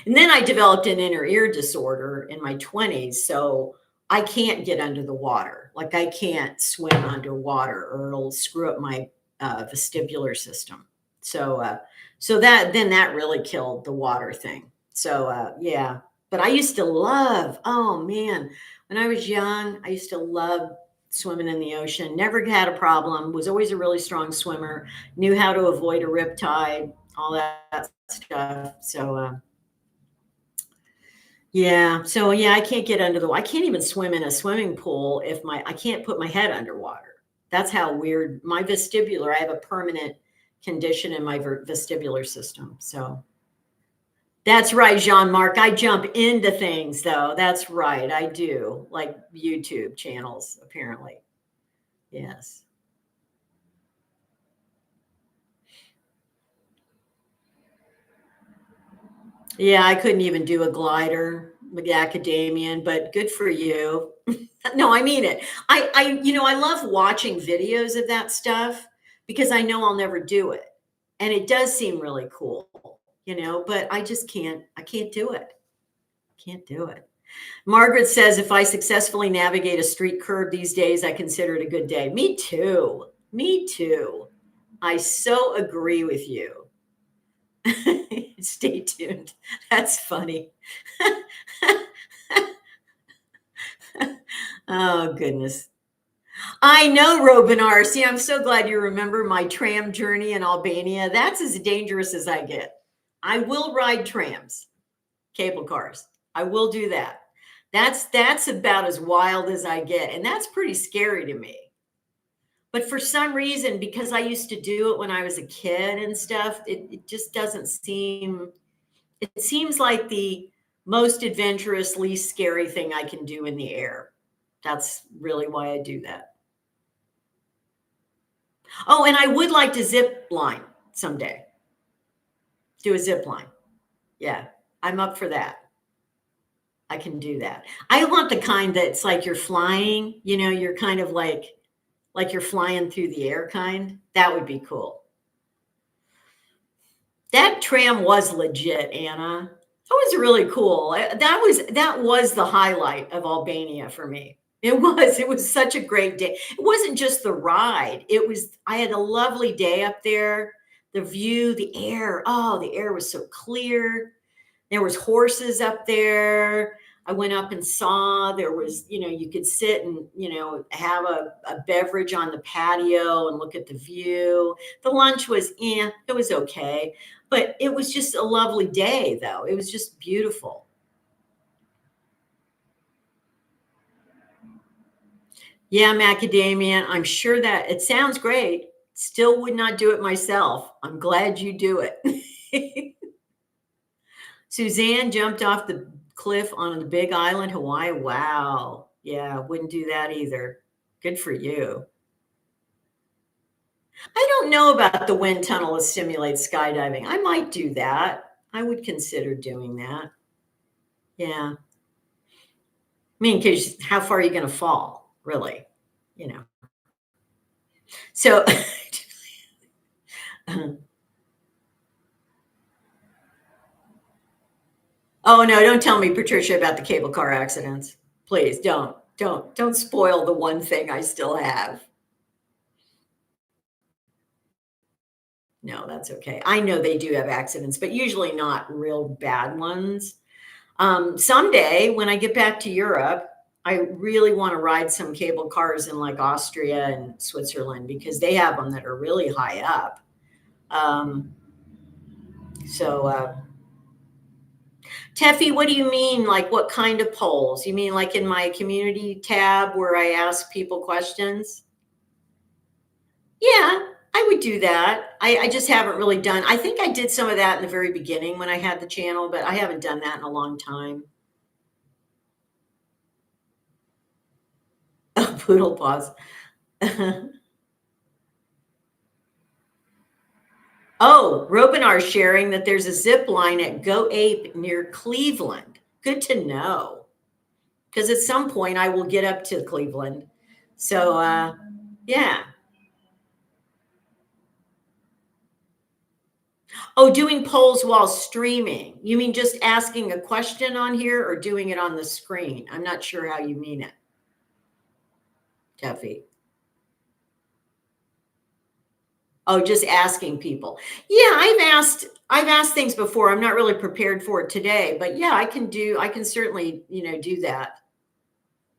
and then I developed an inner ear disorder in my 20s. So I can't get under the water. Like I can't swim underwater or it'll screw up my vestibular system. So that really killed the water thing. So yeah, but I used to love, oh man, when I was young, I used to love swimming in the ocean. Never had a problem, was always a really strong swimmer, knew how to avoid a riptide, all that stuff. So Yeah. So yeah, I can't get under the I can't even swim in a swimming pool if I can't put my head underwater. That's how weird my vestibular, I have a permanent condition in my vestibular system. So that's right, Jean-Marc. I jump into things though. That's right. I do. Like YouTube channels, apparently. Yes. Yeah, I couldn't even do a glider, like academian, but good for you. No, I mean it. I love watching videos of that stuff because I know I'll never do it. And it does seem really cool, but I can't do it. Can't do it. Margaret says if I successfully navigate a street curb these days, I consider it a good day. Me too. Me too. I so agree with you. Stay tuned. That's funny. Oh, goodness. I know, Robinar. See, I'm so glad you remember my tram journey in Albania. That's as dangerous as I get. I will ride trams, cable cars. I will do that. That's about as wild as I get, and that's pretty scary to me. But for some reason, because I used to do it when I was a kid and stuff, it just doesn't seem. It seems like the most adventurous, least scary thing I can do in the air. That's really why I do that. Oh, and I would like to zip line someday. Do a zip line. Yeah, I'm up for that. I can do that. I want the kind that's like you're flying, you're kind of like you're flying through the air kind. That would be cool. That tram was legit, Anna. That was really cool. That was the highlight of Albania for me. It was such a great day. It wasn't just the ride. I had a lovely day up there. The view, the air. Oh, the air was so clear. There was horses up there. I went up and saw there was, you could sit and, have a beverage on the patio and look at the view. The lunch was, it was okay. But it was just a lovely day, though. It was just beautiful. Yeah, macadamia. I'm sure that it sounds great. Still would not do it myself. I'm glad you do it. Suzanne jumped off the cliff on the big island, Hawaii. Wow. Yeah, wouldn't do that either. Good for you. I don't know about the wind tunnel that simulates skydiving. I might do that. I would consider doing that. Yeah. I mean, because how far are you going to fall, really? You know. So, oh no, don't tell me, Patricia, about the cable car accidents. Please don't spoil the one thing I still have. No, that's okay. I know they do have accidents, but usually not real bad ones. Someday, when I get back to Europe, I really want to ride some cable cars in like Austria and Switzerland because they have them that are really high up. Um, so, Teffy, what do you mean? Like, what kind of polls? You mean like in my community tab where I ask people questions? Yeah, I would do that. I just haven't really done. I think I did some of that in the very beginning when I had the channel, but I haven't done that in a long time. Oh, poodle paws. Oh, Robinar sharing that there's a zip line at Go Ape near Cleveland. Good to know. Because at some point I will get up to Cleveland. So, yeah. Oh, doing polls while streaming. You mean just asking a question on here or doing it on the screen? I'm not sure how you mean it, Teffy. Oh, just asking people. Yeah, I've asked things before. I'm not really prepared for it today, but yeah, I can certainly, do that.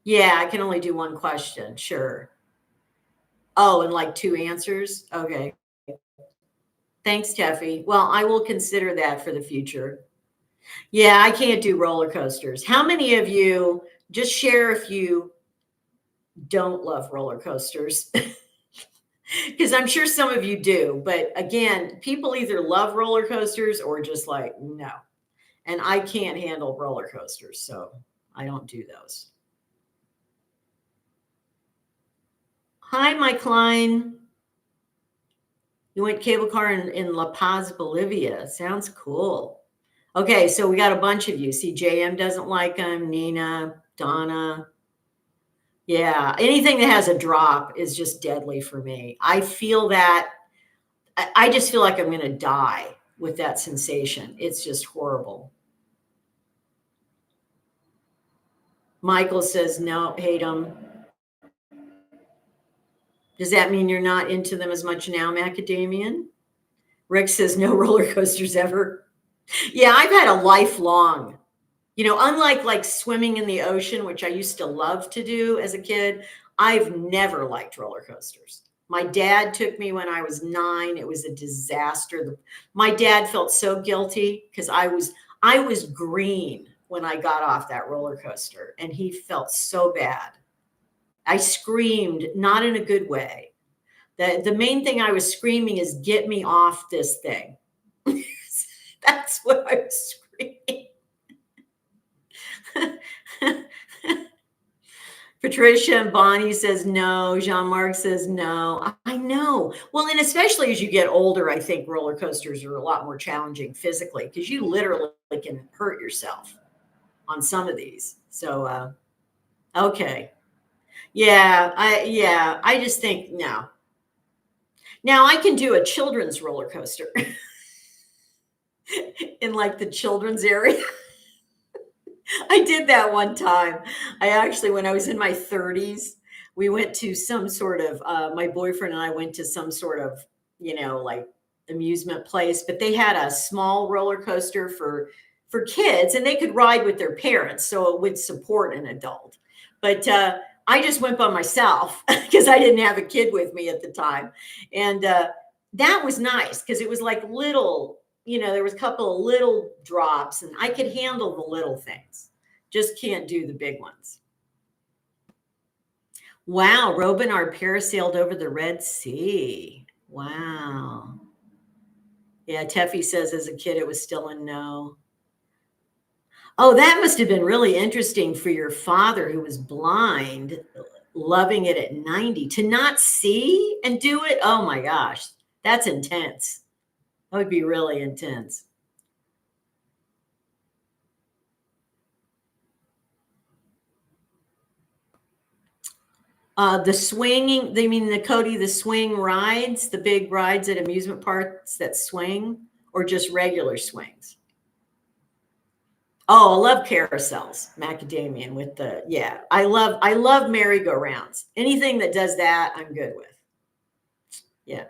Yeah, I can only do one question. Sure. Oh, and like two answers? Okay. Thanks, Teffy. Well, I will consider that for the future. Yeah, I can't do roller coasters. How many of you, just share if you don't love roller coasters? Because I'm sure some of you do. But again, people either love roller coasters or just like, no. And I can't handle roller coasters. So I don't do those. Hi, Mike Klein. You went cable car in La Paz, Bolivia. Sounds cool. Okay, so we got a bunch of you. See, JM doesn't like them. Nina, Donna. Yeah, anything that has a drop is just deadly for me. I feel that. I just feel like I'm going to die with that sensation. It's just horrible. Michael says, no, hate them. Does that mean you're not into them as much now, Macadamian? Rick says, no roller coasters ever. Yeah, I've had a lifelong, unlike like swimming in the ocean, which I used to love to do as a kid, I've never liked roller coasters. My dad took me when I was 9. It was a disaster. My dad felt so guilty because I was green when I got off that roller coaster, and he felt so bad. I screamed, not in a good way. The main thing I was screaming is, get me off this thing. That's what I was screaming. Patricia and Bonnie says no. Jean-Marc says no. I know. Well, and especially as you get older, I think roller coasters are a lot more challenging physically because you literally can hurt yourself on some of these. So, okay. I just think no. Now I can do a children's roller coaster in like the children's area. I did that one time. I actually, when I was in my 30s, we went to some sort of, my boyfriend and I went to some sort of, like amusement place, but they had a small roller coaster for kids and they could ride with their parents. So it would support an adult. But I just went by myself because I didn't have a kid with me at the time. And that was nice because it was like little, there was a couple of little drops and I could handle the little things. Just can't do the big ones. Wow, Robinard parasailed over the Red Sea. Wow. Yeah, Teffy says as a kid it was still a no. Oh, that must have been really interesting for your father who was blind, loving it at 90. To not see and do it, oh my gosh, that's intense. That would be really intense. The swinging, they mean the swing rides, the big rides at amusement parks that swing, or just regular swings? Oh, I love carousels, macadamian with I love merry-go-rounds. Anything that does that, I'm good with. Yeah.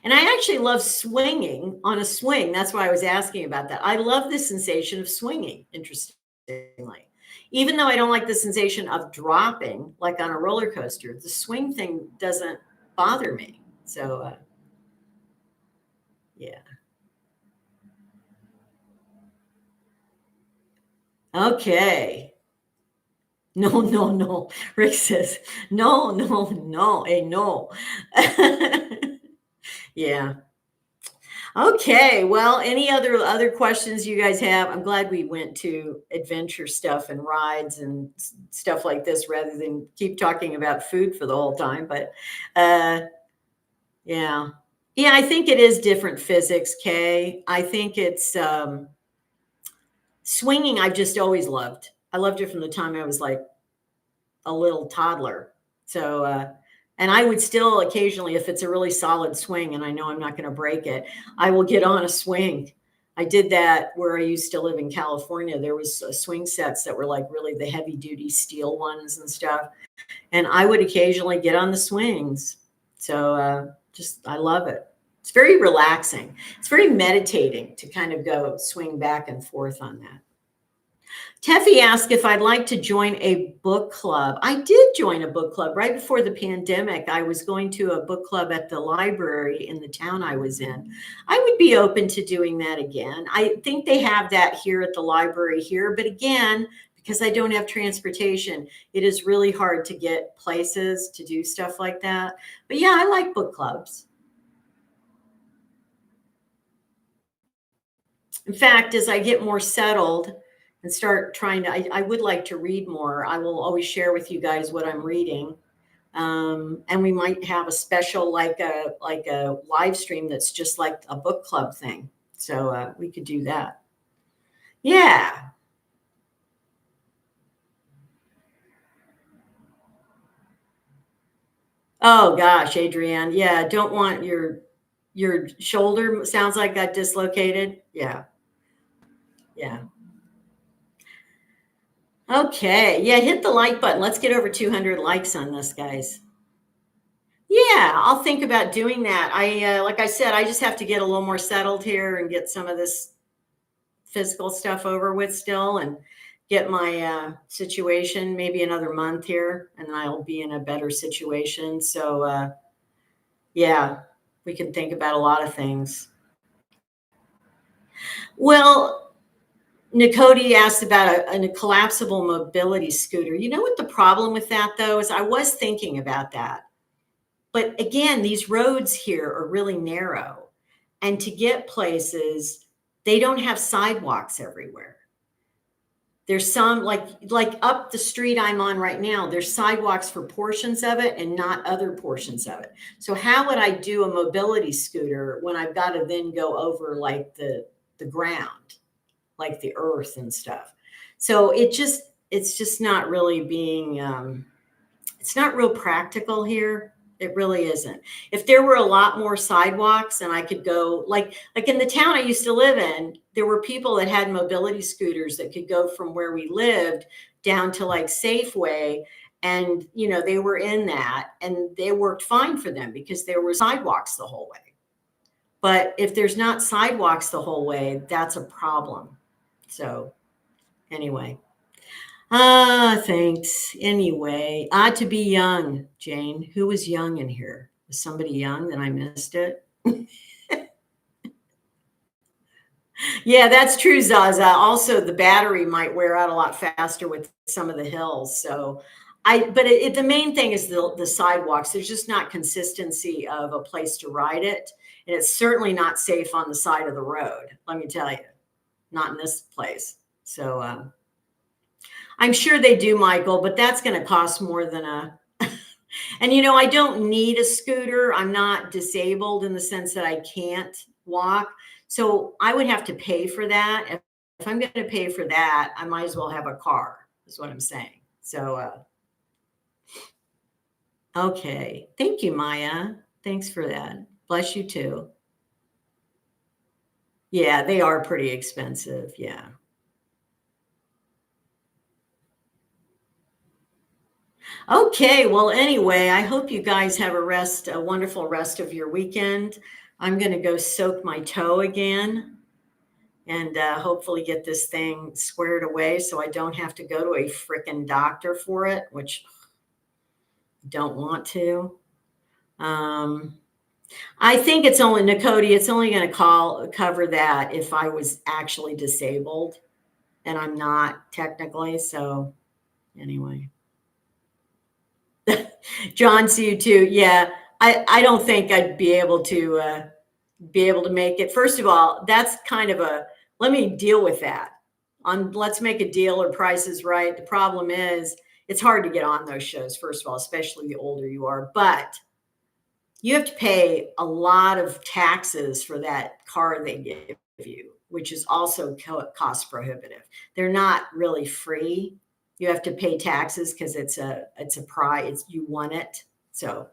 And I actually love swinging on a swing. That's why I was asking about that. I love the sensation of swinging, interestingly. Even though I don't like the sensation of dropping like on a roller coaster, the swing thing doesn't bother me. So, yeah. Okay. No, no, no. Rick says, no, no, no, a no. Yeah. Okay. Well, any other questions you guys have? I'm glad we went to adventure stuff and rides and stuff like this rather than keep talking about food for the whole time. But yeah. Yeah, I think it is different physics, Kay. I think it's swinging I've just always loved. I loved it from the time I was like a little toddler. So, and I would still occasionally, if it's a really solid swing and I know I'm not going to break it, I will get on a swing. I did that where I used to live in California. There was swing sets that were like really the heavy duty steel ones and stuff. And I would occasionally get on the swings. So I love it. It's very relaxing. It's very meditating to kind of go swing back and forth on that. Teffy asked if I'd like to join a book club. I did join a book club right before the pandemic. I was going to a book club at the library in the town I was in. I would be open to doing that again. I think they have that here at the library here, but again, because I don't have transportation, it is really hard to get places to do stuff like that. But yeah, I like book clubs. In fact, as I get more settled and start trying to, I would like to read more. I will always share with you guys what I'm reading. And we might have a special, like a live stream that's just like a book club thing. So we could do that. Yeah. Oh gosh, Adrienne. Yeah. Don't want your shoulder sounds like got dislocated. Yeah. Yeah. Okay. Yeah. Hit the like button. Let's get over 200 likes on this, guys. Yeah, I'll think about doing that. Like I said, I just have to get a little more settled here and get some of this physical stuff over with still and get my situation maybe another month here and then I'll be in a better situation. So yeah, we can think about a lot of things. Well, Nicody asked about a collapsible mobility scooter. You know what the problem with that though is I was thinking about that. But again, these roads here are really narrow. And to get places, they don't have sidewalks everywhere. There's some like up the street I'm on right now, there's sidewalks for portions of it and not other portions of it. So how would I do a mobility scooter when I've got to then go over like the ground, like the earth and stuff? So it's just not really being it's not real practical here. It really isn't. If there were a lot more sidewalks and I could go like in the town I used to live in, there were people that had mobility scooters that could go from where we lived down to like Safeway and you know they were in that and they worked fine for them because there were sidewalks the whole way. But if there's not sidewalks the whole way, that's a problem. So anyway, thanks. Anyway, to be young, Jane. Who was young in here? Was somebody young that I missed it? Yeah, that's true, Zaza. Also, the battery might wear out a lot faster with some of the hills. So, but the main thing is the sidewalks. There's just not consistency of a place to ride it, and it's certainly not safe on the side of the road. Let me tell you, not in this place. So, I'm sure they do, Michael, but that's going to cost more than a. And you know, I don't need a scooter. I'm not disabled in the sense that I can't walk. So I would have to pay for that. If I'm going to pay for that, I might as well have a car, is what I'm saying. So, okay. Thank you, Maya. Thanks for that. Bless you too. Yeah, they are pretty expensive. Yeah. Okay, well, anyway, I hope you guys have a wonderful rest of your weekend. I'm going to go soak my toe again and hopefully get this thing squared away so I don't have to go to a freaking doctor for it, which I don't want to. I think it's only, Nicody, it's only going to cover that if I was actually disabled, and I'm not technically. So anyway. John, see you too. Yeah, I don't think I'd be able to make it. First of all, that's kind of a let me deal with that. Let's make a deal or Price is Right. The problem is it's hard to get on those shows. First of all, especially the older you are, but you have to pay a lot of taxes for that car they give you, which is also cost prohibitive. They're not really free. You have to pay taxes because it's a prize. You won it. So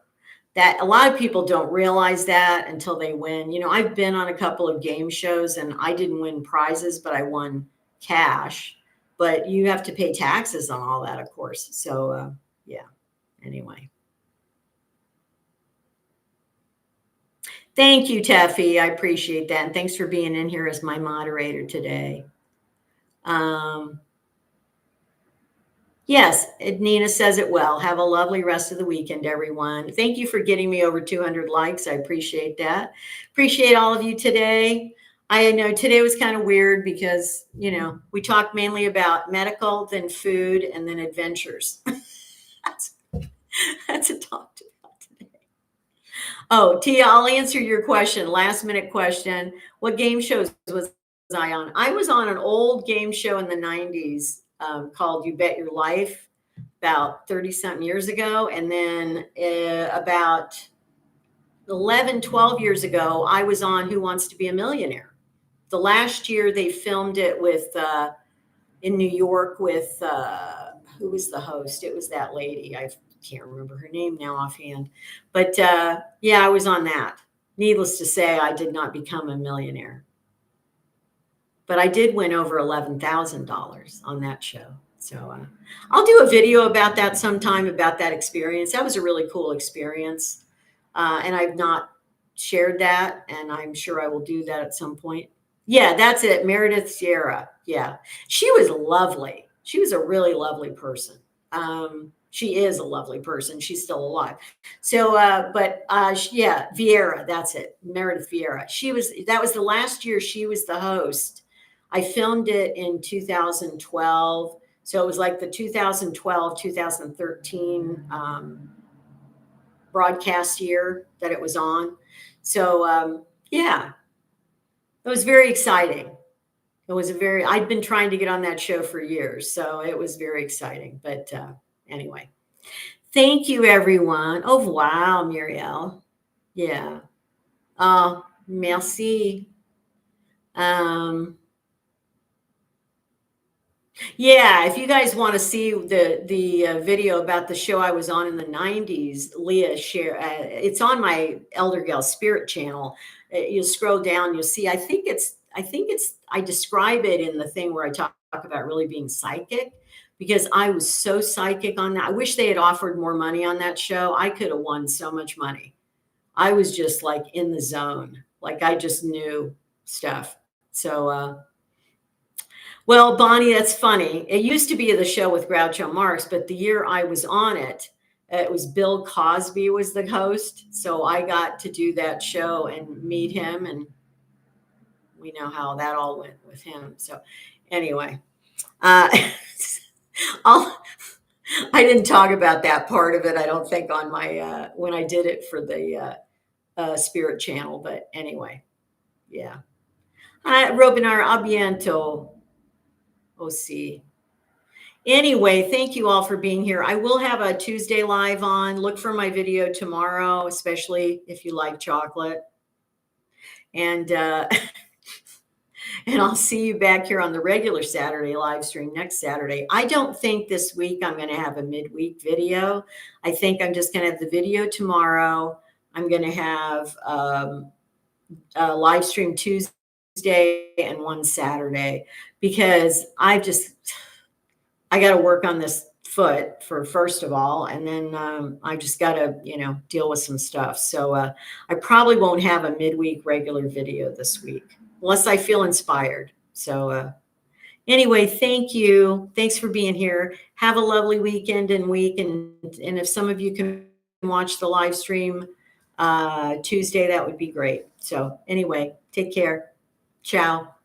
that a lot of people don't realize that until they win. You know, I've been on a couple of game shows and I didn't win prizes, but I won cash. But you have to pay taxes on all that, of course. So yeah. Anyway. Thank you, Taffy. I appreciate that. And thanks for being in here as my moderator today. Yes, Nina says it well. Have a lovely rest of the weekend, everyone. Thank you for getting me over 200 likes. I appreciate that. Appreciate all of you today. I know today was kind of weird because, we talked mainly about medical, then food, and then adventures. that's, that's a talk about today. Oh, Tia, I'll answer your question. Last minute question. What game shows was I on? I was on an old game show in the 90s called You Bet Your Life about 30 something years ago. And then about 11, 12 years ago, I was on Who Wants to Be a Millionaire. The last year they filmed it with in New York with who was the host? It was that lady. I can't remember her name now offhand. But yeah, I was on that. Needless to say, I did not become a millionaire. But I did win over $11,000 on that show. So I'll do a video about that sometime, about that experience. That was a really cool experience. And I've not shared that, and I'm sure I will do that at some point. Yeah, that's it. Meredith Sierra. Yeah. She was lovely. She was a really lovely person. She is a lovely person. She's still alive. So, yeah, Vieira, that's it. Meredith Vieira. That was the last year she was the host. I filmed it in 2012. So it was like the 2012, 2013 broadcast year that it was on. So, yeah, it was very exciting. I'd been trying to get on that show for years. So it was very exciting. But anyway, thank you, everyone. Oh, wow, Muriel. Yeah. Oh, merci. Yeah, if you guys want to see the video about the show I was on in the 90s, Leah share it's on my Elder Gal Spirit channel. You'll scroll down, you'll see I describe it in the thing where I talk about really being psychic, because I was so psychic on that. I wish they had offered more money on that show. I could have won so much money. I was just like in the zone. Like I just knew stuff. So well, Bonnie, that's funny. It used to be the show with Groucho Marx, but the year I was on it, it was Bill Cosby was the host. So I got to do that show and meet him, and we know how that all went with him. So anyway, uh, I didn't talk about that part of it, I don't think, on my when I did it for the Spirit channel. But anyway, yeah. Robinar Abiento. OC. Anyway, thank you all for being here. I will have a Tuesday live on. Look for my video tomorrow, especially if you like chocolate. And and I'll see you back here on the regular Saturday live stream next Saturday. I don't think this week I'm going to have a midweek video. I think I'm just going to have the video tomorrow. I'm going to have a live stream Tuesday and one Saturday, because I got to work on this foot for first of all, and then I just got to deal with some stuff. So I probably won't have a midweek regular video this week unless I feel inspired. So anyway, thank you. Thanks for being here. Have a lovely weekend and week. And if some of you can watch the live stream Tuesday, that would be great. So anyway, take care. Ciao.